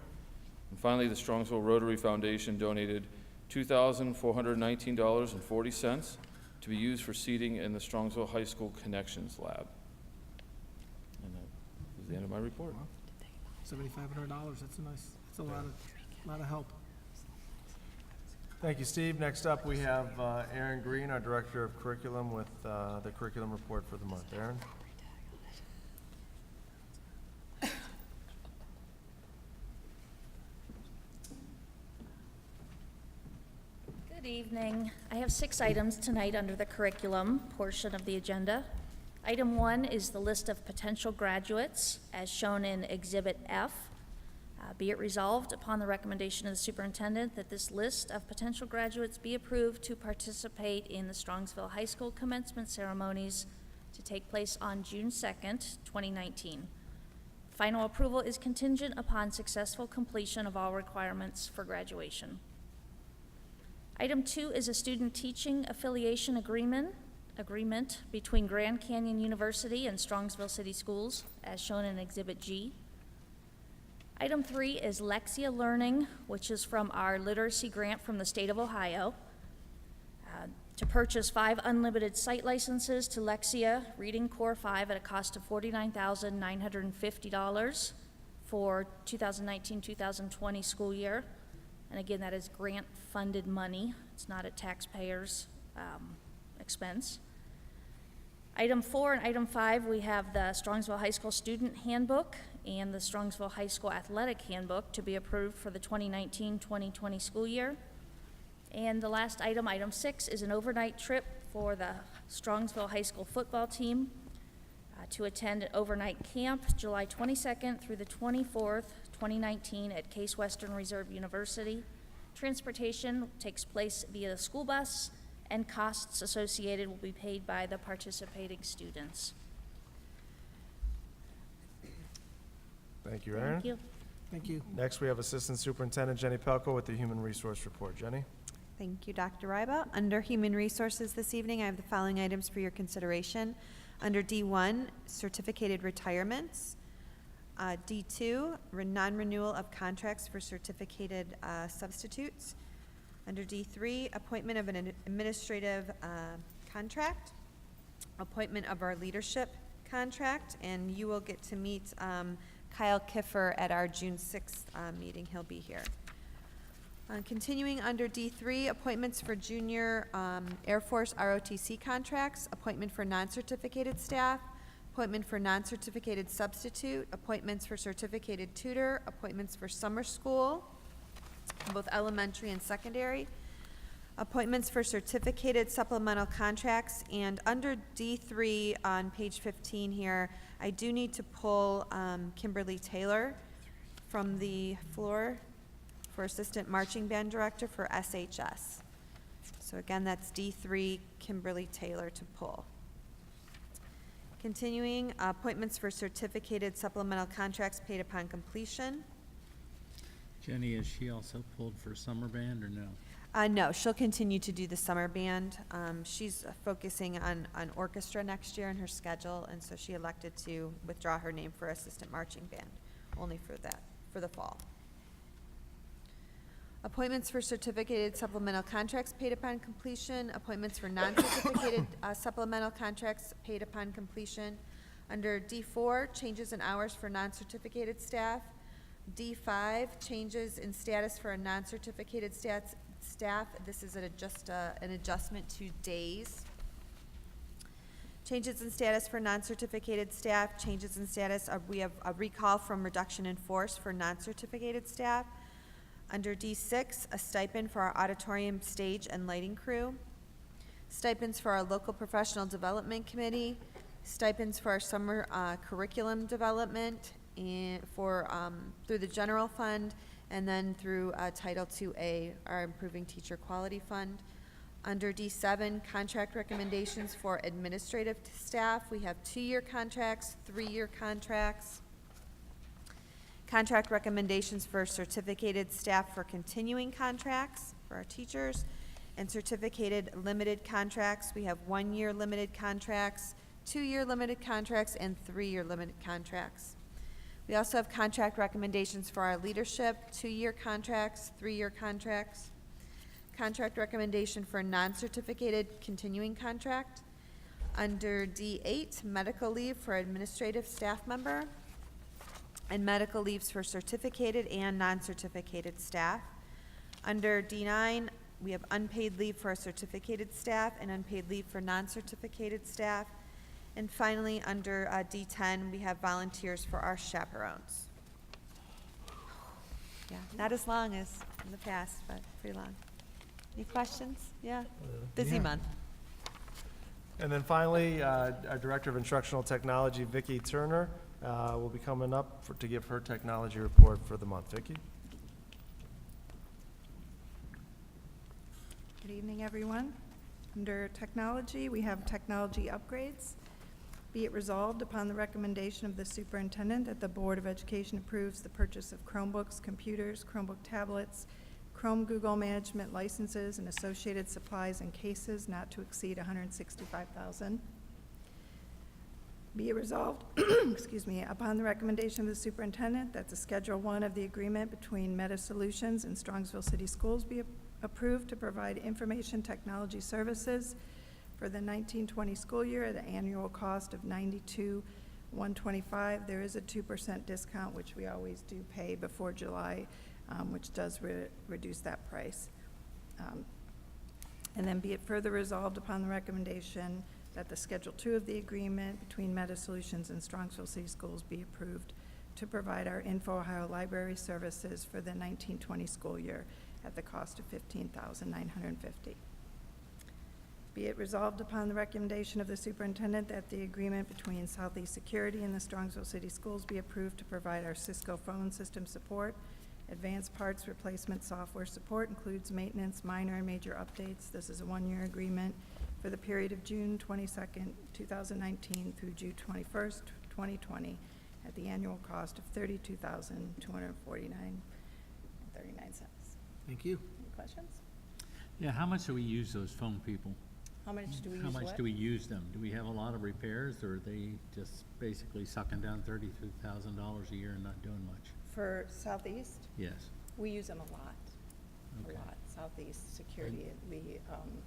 And finally, the Strongsville Rotary Foundation donated $2,419.40 to be used for seating in the Strongsville High School Connections Lab. the end of my report. $7,500, that's a lot of help. Thank you, Steve. Next up, we have Aaron Green, our Director of Curriculum, with the curriculum report for the month. Aaron? Good evening. I have 6 items tonight under the curriculum portion of the agenda. Item 1 is the list of potential graduates as shown in Exhibit F. Be it resolved upon the recommendation of the superintendent that this list of potential graduates be approved to participate in the Strongsville High School commencement ceremonies to take place on June 2nd, 2019. Final approval is contingent upon successful completion of all requirements for graduation. Item 2 is a student teaching affiliation agreement between Grand Canyon University and Strongsville City Schools, as shown in Exhibit G. Item 3 is Lexia Learning, which is from our literacy grant from the state of Ohio, to purchase 5 unlimited site licenses to Lexia Reading Core 5 at a cost of $49,950 for 2019-2020 school year. And again, that is grant-funded money. It's not a taxpayer's expense. Item 4 and item 5, we have the Strongsville High School Student Handbook and the Strongsville High School Athletic Handbook to be approved for the 2019-2020 school year. And the last item, item 6, is an overnight trip for the Strongsville High School football team to attend an overnight camp July 22nd through the 24th, 2019 at Case Western Reserve University. Transportation takes place via the school bus, and costs associated will be paid by the participating students. Thank you, Aaron. Thank you. Thank you. Next, we have Assistant Superintendent Jenny Pelko with the Human Resource Report. Jenny? Thank you, Dr. Ryba. Under Human Resources this evening, I have the following items for your consideration. Under D1, certificated retirements. D2, non-renewal of contracts for certificated substitutes. Under D3, appointment of an administrative contract, appointment of our leadership contract, and you will get to meet Kyle Kiffer at our June 6th meeting. He'll be here. Continuing under D3, appointments for junior Air Force ROTC contracts, appointment for non-certificated staff, appointment for non-certificated substitute, appointments for certificated tutor, appointments for summer school, both elementary and secondary, appointments for certificated supplemental contracts, and under D3 on page 15 here, I do need to pull Kimberly Taylor from the floor for Assistant Marching Band Director for SHS. So again, that's D3, Kimberly Taylor to pull. Continuing, appointments for certificated supplemental contracts paid upon completion. Jenny, is she also pulled for summer band or no? No, she'll continue to do the summer band. She's focusing on orchestra next year in her schedule, and so she elected to withdraw her name for assistant marching band, only for the fall. Appointments for certificated supplemental contracts paid upon completion, appointments for non-certificated supplemental contracts paid upon completion. Under D4, changes in hours for non-certificated staff. D5, changes in status for a non-certificated staff. This is an adjustment to days. Changes in status for non-certificated staff, changes in status, we have a recall from reduction in force for non-certificated staff. Under D6, a stipend for our auditorium, stage, and lighting crew. Stipends for our local professional development committee. Stipends for our summer curriculum development and through the general fund, and then through Title IIA, our Improving Teacher Quality Fund. Under D7, contract recommendations for administrative staff. We have 2-year contracts, 3-year contracts. Contract recommendations for certificated staff for continuing contracts for our teachers, and certificated limited contracts. We have 1-year limited contracts, 2-year limited contracts, and 3-year limited contracts. We also have contract recommendations for our leadership, 2-year contracts, 3-year contracts. Contract recommendation for non-certificated continuing contract. Under D8, medical leave for administrative staff member. and medical leaves for certificated and non-certificated staff. Under D9, we have unpaid leave for our certificated staff and unpaid leave for non-certificated staff. And finally, under D10, we have volunteers for our chaperones. Yeah, not as long as in the past, but pretty long. Any questions? Yeah, busy Yeah. month. And then finally, our Director of Instructional Technology, Vicki Turner, will be coming up to give her technology report for the month. Vicki? Good evening, everyone. Under technology, we have technology upgrades. Be it resolved upon the recommendation of the superintendent that the Board of Education approves the purchase of Chromebooks, computers, Chromebook tablets, Chrome Google Management licenses, and associated supplies and cases not to exceed $165,000. Be it resolved, excuse me, upon the recommendation of the superintendent that the Schedule 1 of the agreement between Meta Solutions and Strongsville City Schools be approved to provide information technology services for the 1920 school year at an annual cost of $92,125. There is a 2% discount, which we always do pay before July, which does reduce that price. And then be it further resolved upon the recommendation that the Schedule 2 of the agreement between Meta Solutions and Strongsville City Schools be approved to provide our Info Ohio Library services for the 1920 school year at the cost of $15,950. Be it resolved upon the recommendation of the superintendent that the agreement between Southeast Security and the Strongsville City Schools be approved to provide our Cisco phone system support. Advanced parts replacement software support includes maintenance, minor and major updates. This is a one-year agreement for the period of June 22nd, 2019 through June 21st, 2020 at the annual cost of $32,249.39. Thank you. Any questions? Yeah, how much do we use those phone people? How much do we use How much what? do we use them? Do we have a lot of repairs, or are they just basically sucking down $32,000 a year and not doing much? For Southeast, Yes. we use them a lot. Okay. A lot. Southeast Security, we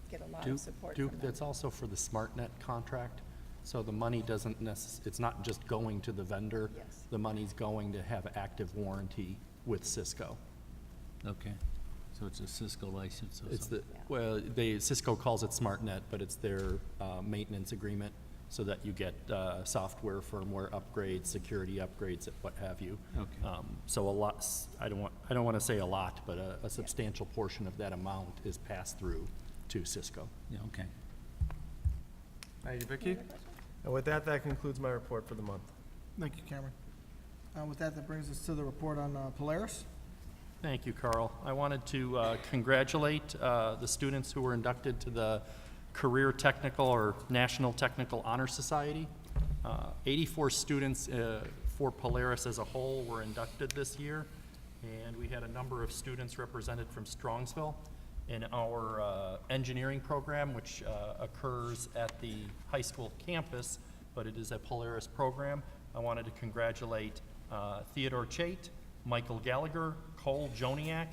get a lot Duke, of support from Duke, them. that's also for the SmartNet contract. So the money doesn't it's not just going to the vendor. Yes. The money's going to have active warranty with Cisco. Okay. So it's a Cisco license or It's something? well, Cisco calls it SmartNet, but it's their maintenance agreement so that you get software, firmware upgrades, security upgrades, what have you. Okay. So a lot, I don't want to say a lot, but a substantial portion of that amount is passed through to Cisco. Yeah, okay. Thank you, Vicki. And with that, that concludes my report for the month. Thank you, Cameron. With that, that brings us to the report on Polaris. Thank you, Carl. I wanted to congratulate the students who were inducted to the Career Technical or National Technical Honor Society. 84 students for Polaris as a whole were inducted this year, and we had a number of students represented from Strongsville. In our engineering program, which occurs at the high school campus, but it is a Polaris program, I wanted to congratulate Theodore Chait, Michael Gallagher, Cole Joniak,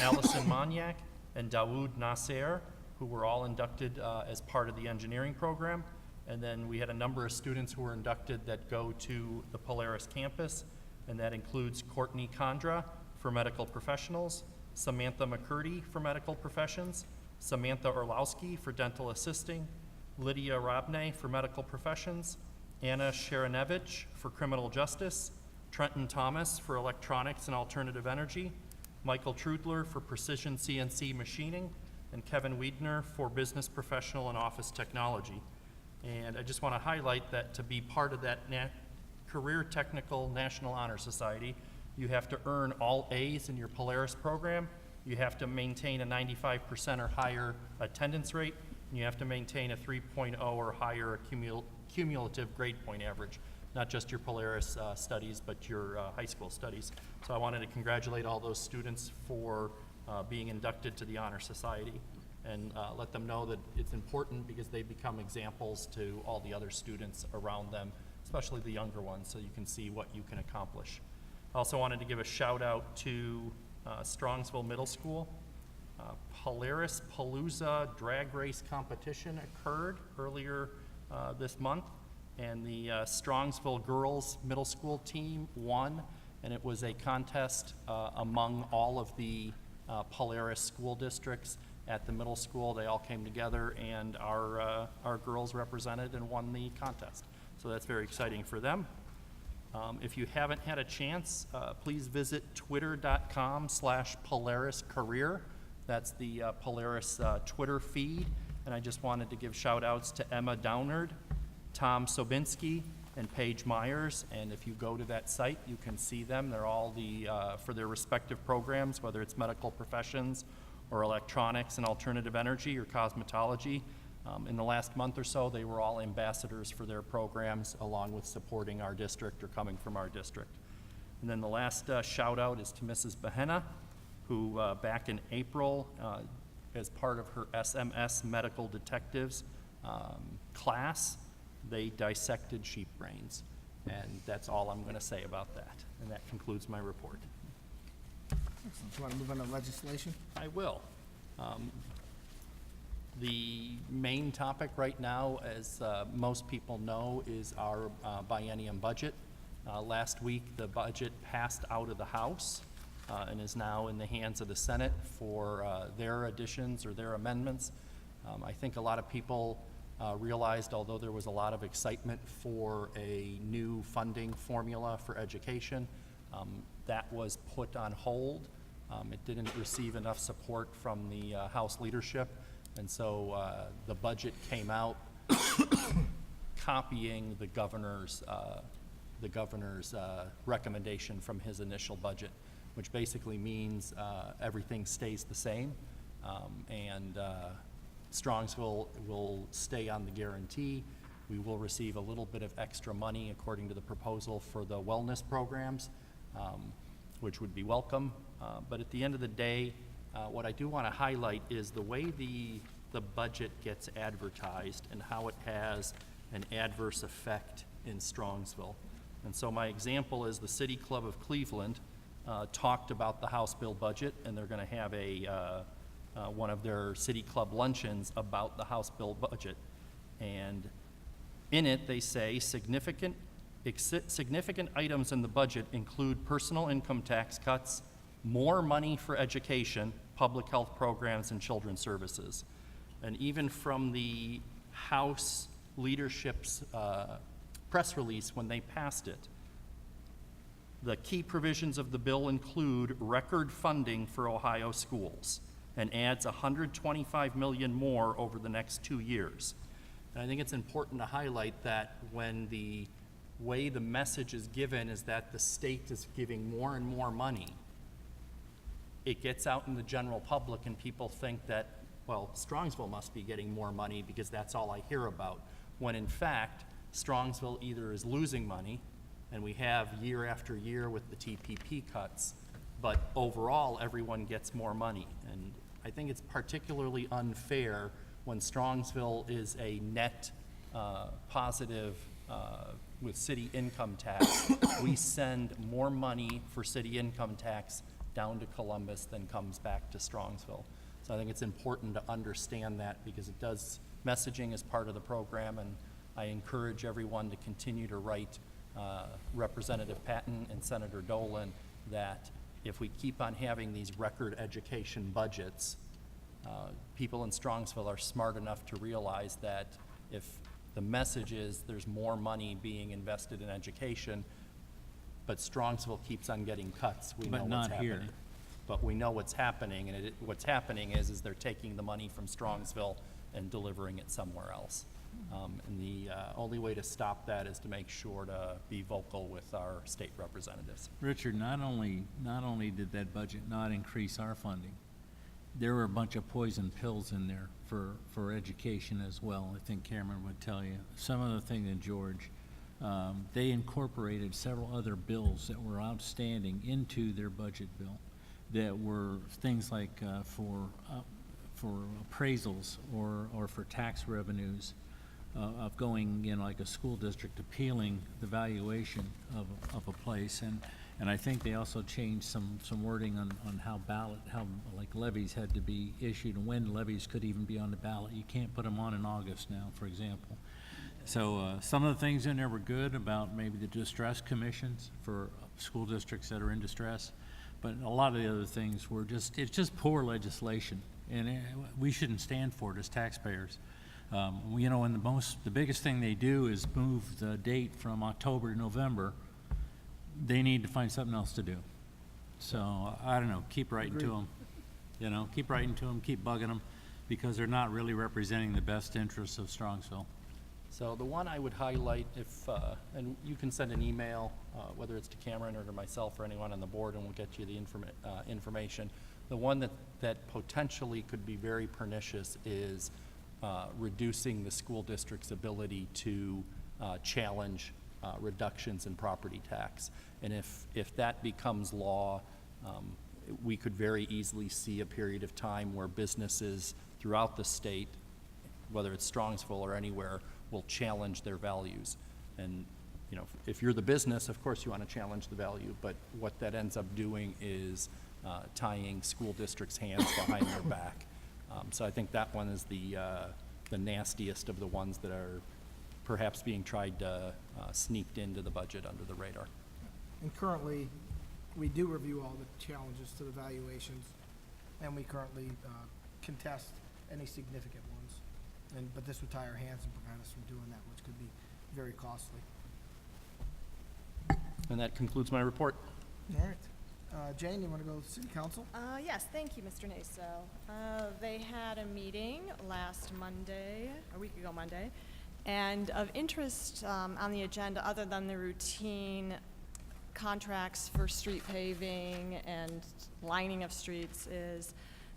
Allison Monyak, and Dawood Nasser, who were all inducted as part of the engineering program. And then we had a number of students who were inducted that go to the Polaris campus, and that includes Courtney Condra for medical professionals, Samantha McCurdy for medical professions, Samantha Orlowski for dental assisting, Lydia Robney for medical professions, Anna Sharanevich for criminal justice, Trenton Thomas for electronics and alternative energy, Michael Trudler for precision CNC machining, and Kevin Wiedner for business professional and office technology. And I just want to highlight that to be part of that Career Technical National Honor Society, you have to earn all A's in your Polaris program, you have to maintain a 95% or higher attendance rate, and you have to maintain a 3.0 or higher cumulative grade point average, not just your Polaris studies, but your high school studies. So I wanted to congratulate all those students for being inducted to the Honor Society, and let them know that it's important because they become examples to all the other students around them, especially the younger ones, so you can see what you can accomplish. I also wanted to give a shout out to Strongsville Middle School. Polaris Palooza drag race competition occurred earlier this month, and the Strongsville girls middle school team won, and it was a contest among all of the Polaris school districts at the middle school. They all came together, and our girls represented and won the contest. So that's very exciting for them. If you haven't had a chance, please visit twitter.com/PolarisCareer. That's the Polaris Twitter feed. And I just wanted to give shout outs to Emma Downard, Tom Sobinski, and Paige Myers. And if you go to that site, you can see them. They're all for their respective programs, whether it's medical professions or electronics and alternative energy or cosmetology. In the last month or so, they were all ambassadors for their programs, along with supporting our district or coming from our district. And then the last shout out is to Mrs. Behenna, who back in April, as part of her SMS Medical Detectives class, they dissected sheep brains. And that's all I'm going to say about that. And that concludes my report. Excellent. Do you want to move on to legislation? I will. The main topic right now, as most people know, is our biennium budget. Last week, the budget passed out of the House and is now in the hands of the Senate for their additions or their amendments. I think a lot of people realized, although there was a lot of excitement for a new funding formula for education, that was put on hold. It didn't receive enough support from the House leadership, and so the budget came out copying the governor's recommendation from his initial budget, which basically means everything stays the same, and Strongsville will stay on the guarantee. We will receive a little bit of extra money according to the proposal for the wellness programs, which would be welcome. But at the end of the day, what I do want to highlight is the way the budget gets advertised and how it has an adverse effect in Strongsville. And so my example is the City Club of Cleveland talked about the House bill budget, and they're going to have one of their City Club luncheons about the House bill budget. And in it, they say significant items in the budget include personal income tax cuts, more money for education, public health programs, and children's services. And even from the House leadership's press release when they passed it, the key provisions of the bill include record funding for Ohio schools and adds $125 million more over the next 2 years. And I think it's important to highlight that when the way the message is given is that the state is giving more and more money, it gets out in the general public and people think that, well, Strongsville must be getting more money because that's all I hear about, when in fact, Strongsville either is losing money, and we have year after year with the TPP cuts, but overall, everyone gets more money. And I think it's particularly unfair when Strongsville is a net positive with city income tax. We send more money for city income tax down to Columbus than comes back to Strongsville. So I think it's important to understand that, because it does, messaging is part of the program, and I encourage everyone to continue to write Representative Patton and Senator Dolan that if we keep on having these record education budgets, people in Strongsville are smart enough to realize that if the message is there's more money being invested in education, but Strongsville keeps on getting cuts, we know But what's not happening. here. But we know what's happening, and what's happening is they're taking the money from Strongsville and delivering it somewhere else. And the only way to stop that is to make sure to be vocal with our state representatives. Richard, not only did that budget not increase our funding, there were a bunch of poison pills in there for education as well. I think Cameron would tell you. Some of the things in George, they incorporated several other bills that were outstanding into their budget bill that were things like for appraisals or for tax revenues of going, like a school district appealing the valuation of a place. And I think they also changed some wording on how like levies had to be issued and when levies could even be on the ballot. You can't put them on in August now, for example. So some of the things in there were good about maybe the distress commissions for school districts that are in distress. But a lot of the other things were just, it's just poor legislation, and we shouldn't stand for it as taxpayers. You know, and the biggest thing they do is move the date from October to November. They need to find something else to do. So, I don't know, keep writing to them, you know, keep writing to them, keep bugging them, because they're not really representing the best interests of Strongsville. So the one I would highlight, if, and you can send an email, whether it's to Cameron or to myself or anyone on the board, and we'll get you the information. The one that potentially could be very pernicious is reducing the school district's ability to challenge reductions in property tax. And if that becomes law, we could very easily see a period of time where businesses throughout the state, whether it's Strongsville or anywhere, will challenge their values. And you know, if you're the business, of course you want to challenge the value, but what that ends up doing is tying school districts' hands behind their back. So I think that one is the nastiest of the ones that are perhaps being tried sneaked into the budget under the radar. And currently, we do review all the challenges to the valuations, and we currently contest any significant ones. But this would tie our hands and prevent us from doing that, which could be very costly. And that concludes my report. All right. Jane, you want to go to City Council? Yes, thank you, Mr. Naso. They had a meeting last Monday, a week ago Monday, and of interest on the agenda, other than the routine contracts for street paving and lining of streets, is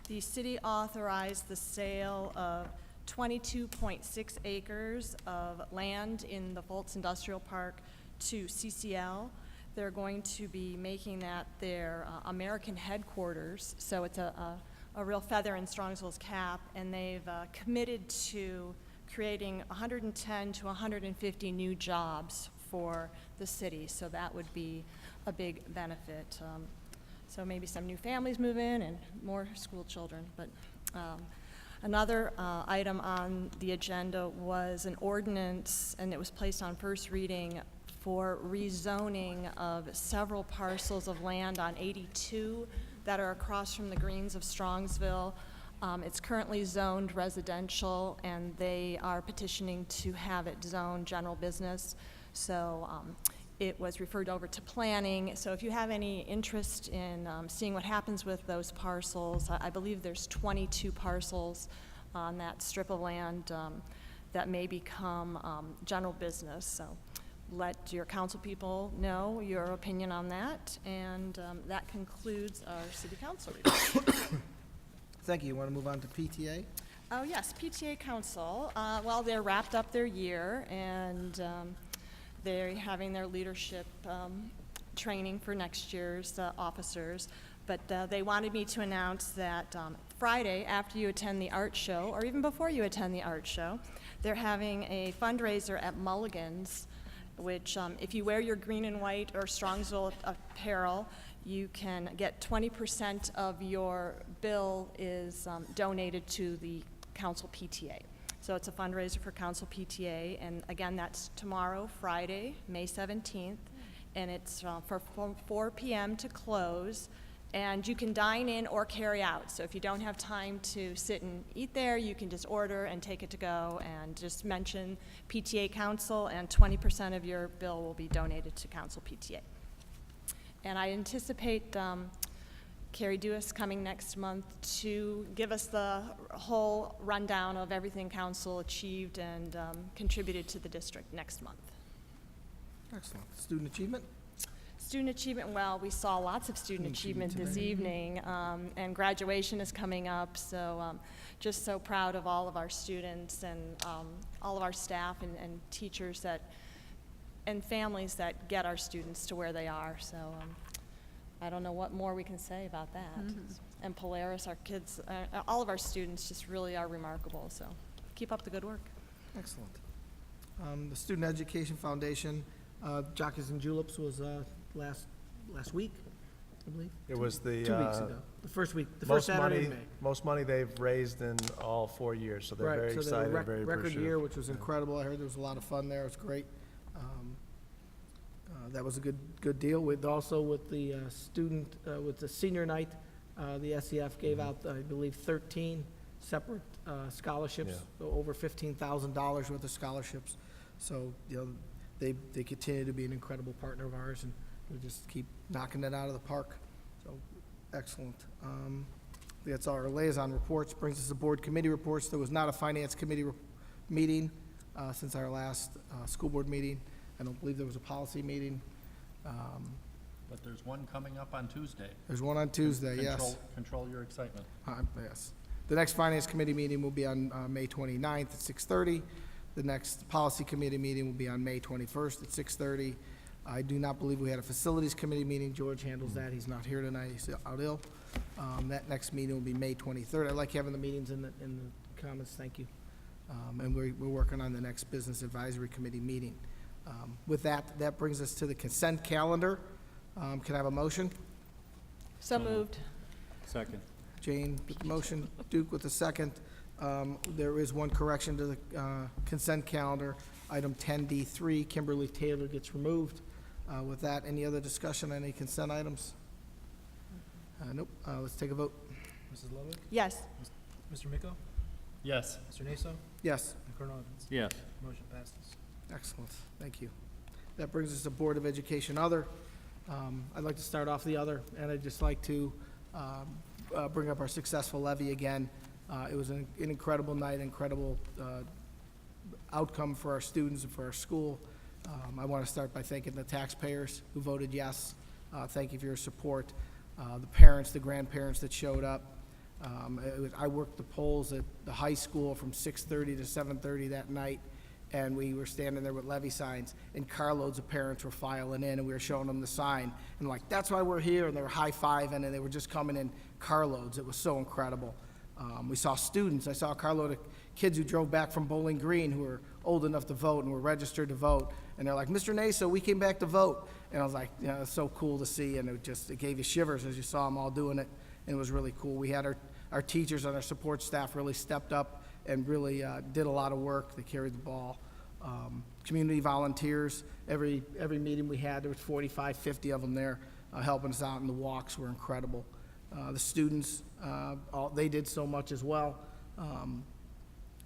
the city authorized the sale of 22.6 acres of land in the Volts Industrial Park to CCL. They're going to be making that their American headquarters, so it's a real feather in Strongsville's cap, and they've committed to creating 110 to 150 new jobs for the city, so that would be a big benefit. So maybe some new families move in and more school children. But another item on the agenda was an ordinance, and it was placed on first reading for rezoning of several parcels of land on 82 that are across from the greens of Strongsville. It's currently zoned residential, and they are petitioning to have it zoned general business. So it was referred over to planning. So if you have any interest in seeing what happens with those parcels, I believe there's 22 parcels on that strip of land that may become general business. So let your council people know your opinion on that, and that concludes our city council report. Thank you. You want to move on to PTA? Oh, yes, PTA council. Well, they're wrapped up their year, and they're having their leadership training for next year's officers. But they wanted me to announce that Friday, after you attend the art show, or even before you attend the art show, they're having a fundraiser at Mulligan's, which if you wear your green and white or Strongsville apparel, you can get 20% of your bill is donated to the council PTA. So it's a fundraiser for council PTA, and again, that's tomorrow, Friday, May 17th, and it's for 4 p.m. to close, and you can dine in or carry out. So if you don't have time to sit and eat there, you can just order and take it to go, and just mention PTA council, and 20% of your bill will be donated to council PTA. And I anticipate Carrie Dewis coming next month to give us the whole rundown of everything council achieved and contributed to the district next month. Excellent. Student achievement? Student achievement, well, we saw lots of student achievement this evening, and graduation is coming up, so just so proud of all of our students and all of our staff and teachers that and families that get our students to where they are. So I don't know what more we can say about that. And Polaris, our kids, all of our students just really are remarkable. So keep up the good work. Excellent. The Student Education Foundation, Jockeys and Juleps was last week, I believe. It was the 2 weeks ago. The first week, the first Saturday in May. Most money they've raised in all 4 years, so they're Right, very so they excited, had a very record appreciative. year, which was incredible. I heard there was a lot of fun there. It was great. That was a good deal. With also with the with the senior night, the SEF gave out, I believe, 13 separate scholarships, so over $15,000 worth of scholarships. So, they continue to be an incredible partner of ours, and we just keep knocking it out of the park. So, excellent. That's our liaison reports. Brings us to board committee reports. There was not a finance committee meeting since our last school board meeting. I don't believe there was a policy meeting. But there's one coming up on Tuesday. There's one on Tuesday, yes. Control your excitement. Yes. The next finance committee meeting will be on May 29th at 6:30. The next policy committee meeting will be on May 21st at 6:30. I do not believe we had a facilities committee meeting. George handles that. He's not here tonight. He's out ill. That next meeting will be May 23rd. I like having the meetings in the comments. Thank you. And we're working on the next business advisory committee meeting. With that brings us to the consent calendar. Can I have a motion? So moved. Second. Jane with the motion, Duke with the second. There is one correction to the consent calendar. Item 10D3, Kimberly Taylor gets removed. With that, any other discussion on any consent items? Nope. Let's take a vote. Mrs. Ludwig? Yes. Mr. Miko? Yes. Mr. Naso? Yes. And Colonel Evans? Yes. Motion passes. Excellent. Thank you. That brings us to Board of Education Other. I'd like to start off the other, and I'd just like to bring up our successful levy again. It was an incredible night, incredible outcome for our students and for our school. I want to start by thanking the taxpayers who voted yes. Thank you for your support. The parents, the grandparents that showed up. I worked the polls at the high school from 6:30 to 7:30 that night, and we were standing there with levy signs, and carloads of parents were filing in, and we were showing them the sign, and like, that's why we're here, and they were high-fiving, and they were just coming in carloads. It was so incredible. We saw students. I saw a carload of kids who drove back from Bowling Green who were old enough to vote and were registered to vote, and they're like, Mr. Naso, we came back to vote. And I was like, it's so cool to see, and it gave you shivers as you saw them all doing it, and it was really cool. We had our teachers and our support staff really stepped up and really did a lot of work. They carried the ball. Community volunteers, every meeting we had, there was 45, 50 of them there helping us out, and the walks were incredible. The students, they did so much as well.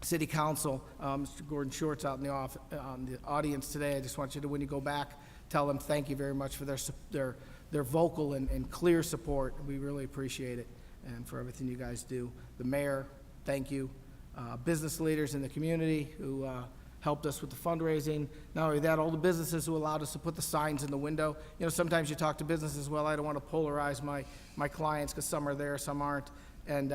City Council, Mr. Gordon Short's out in the audience today. I just want you to, when you go back, tell them thank you very much for their vocal and clear support. We really appreciate it, and for everything you guys do. The mayor, thank you. Business leaders in the community who helped us with the fundraising. Not only that, all the businesses who allowed us to put the signs in the window. Sometimes you talk to businesses, well, I don't want to polarize my clients because some are there, some aren't. And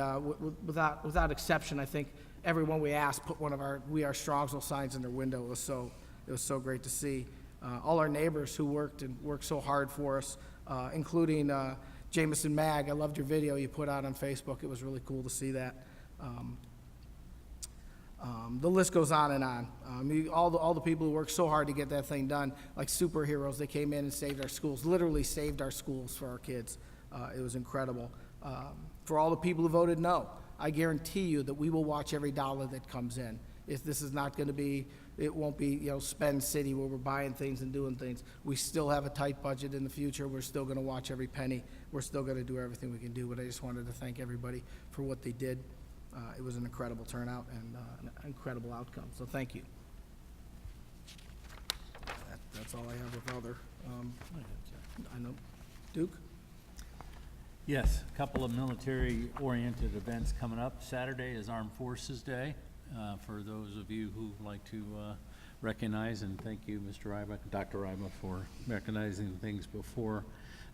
without exception, I think everyone we asked put one of our "We Are Strongsville" signs in their window. It was so great to see. All our neighbors who worked so hard for us, including Jameson Mag. I loved your video you put out on Facebook. It was really cool to see that. The list goes on and on. All the people who worked so hard to get that thing done, like superheroes, they came in and saved our schools, literally saved our schools for our kids. It was incredible. For all the people who voted no, I guarantee you that we will watch every dollar that comes in. This is not going to be, it won't be, spend city where we're buying things and doing things. We still have a tight budget in the future. We're still going to watch every penny. We're still going to do everything we can do, but I just wanted to thank everybody for what they did. It was an incredible turnout and an incredible outcome, so thank you. That's all I have with other. I know. Duke? Yes, a couple of military-oriented events coming up. Saturday is Armed Forces Day. For those of you who like to recognize, and thank you, Mr. Ryba, Dr. Ryba, for recognizing things before.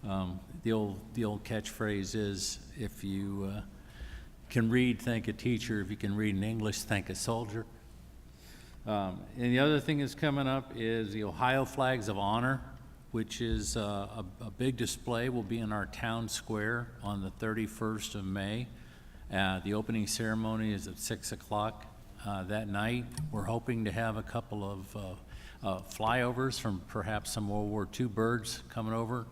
The old catchphrase is, if you can read, thank a teacher. If you can read in English, thank a soldier. And the other thing that's coming up is the Ohio Flags of Honor, which is a big display. Will be in our town square on the 31st of May. The opening ceremony is at 6 o'clock that night. We're hoping to have a couple of flyovers from perhaps some World War II birds coming over.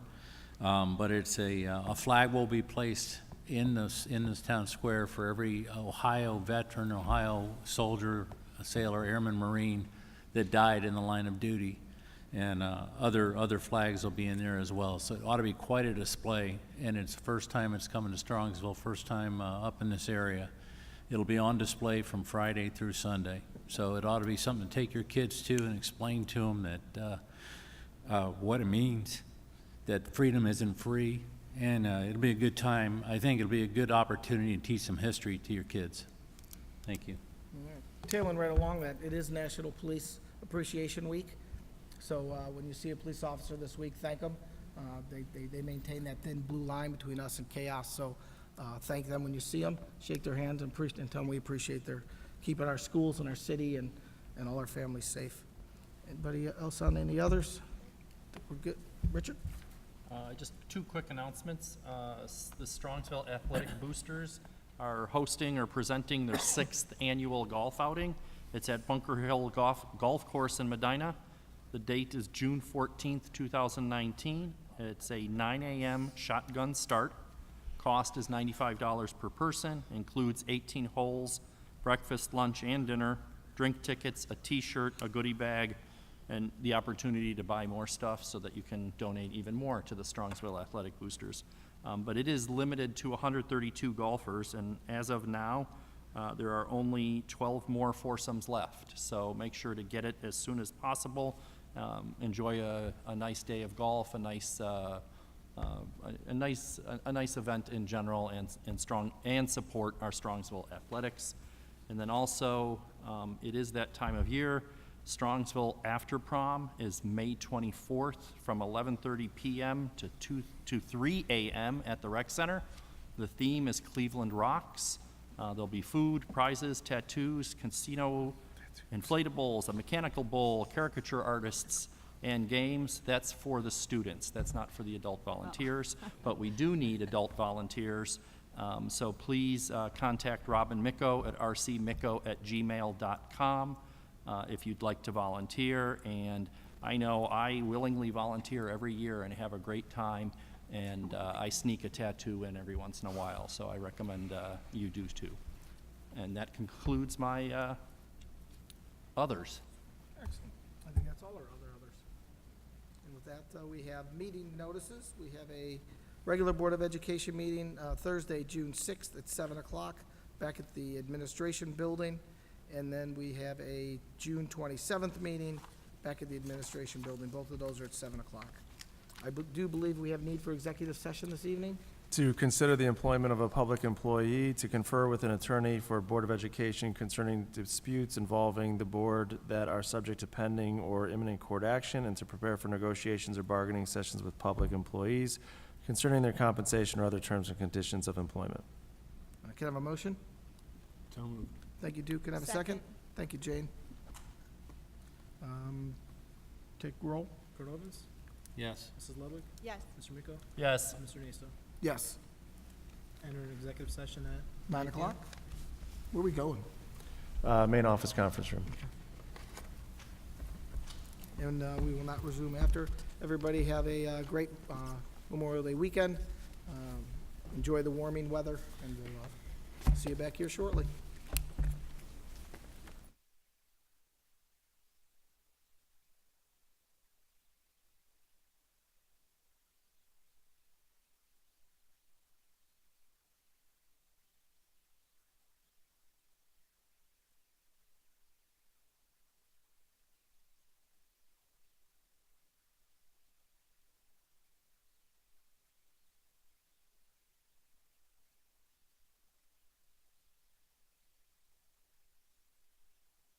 But it's a flag will be placed in this town square for every Ohio veteran, Ohio soldier, sailor, airman, Marine that died in the line of duty. and other flags will be in there as well. So it ought to be quite a display, and it's the first time it's coming to Strongsville, first time up in this area. It'll be on display from Friday through Sunday. So it ought to be something to take your kids to and explain to them that what it means, that freedom isn't free, and it'll be a good time. I think it'll be a good opportunity to teach some history to your kids. Thank you. Tailing right along that, it is National Police Appreciation Week. So when you see a police officer this week, thank them. They maintain that thin blue line between us and chaos. So thank them when you see them, shake their hands, and tell them we appreciate their keeping our schools and our city and all our families safe. Anybody else on any others? We're good. Richard? Just two quick announcements. The Strongsville Athletic Boosters are hosting or presenting their 6th annual golf outing. It's at Bunker Hill Golf Course in Medina. The date is June 14th, 2019. It's a 9 a.m. shotgun start. Cost is $95 per person, includes 18 holes, breakfast, lunch, and dinner, drink tickets, a t-shirt, a goodie bag, and the opportunity to buy more stuff so that you can donate even more to the Strongsville Athletic Boosters. But it is limited to 132 golfers, and as of now, there are only 12 more foursomes left. So make sure to get it as soon as possible. Enjoy a nice day of golf, a nice event in general, and support our Strongsville athletics. And then also, it is that time of year. Strongsville After Prom is May 24th from 11:30 p.m. to 3 a.m. at the Rec Center. The theme is Cleveland Rocks. There'll be food, prizes, tattoos, casino, inflatables, a mechanical bull, caricature artists, and games. That's for the students. That's not for the adult volunteers, but we do need adult volunteers. So please contact Robin Micco at rcmicco@gmail.com if you'd like to volunteer. And I know I willingly volunteer every year and have a great time, and I sneak a tattoo in every once in a while, so I recommend you do too. And that concludes my others. Excellent. I think that's all our others. And with that, we have meeting notices. We have a regular Board of Education meeting Thursday, June 6th at 7 o'clock back at the Administration Building. And then we have a June 27th meeting back at the Administration Building. Both of those are at 7 o'clock. I do believe we have need for executive session this evening. To consider the employment of a public employee, to confer with an attorney for Board of Education concerning disputes involving the board that are subject to pending or imminent court action, and to prepare for negotiations or bargaining sessions with public employees concerning their compensation or other terms and conditions of employment. Can I have a motion? So moved. Thank you, Duke. Can I have a second? Thank you, Jane. Take roll. Kurt Ovens? Yes. Mrs. Ludwig? Yes. Mr. Miko? Yes. Mr. Nasto? Yes. Enter an executive session at 9 o'clock? Where are we going? Main office conference room. And we will not resume after. Everybody have a great Memorial Day weekend. Enjoy the warming weather, and we'll see you back here shortly.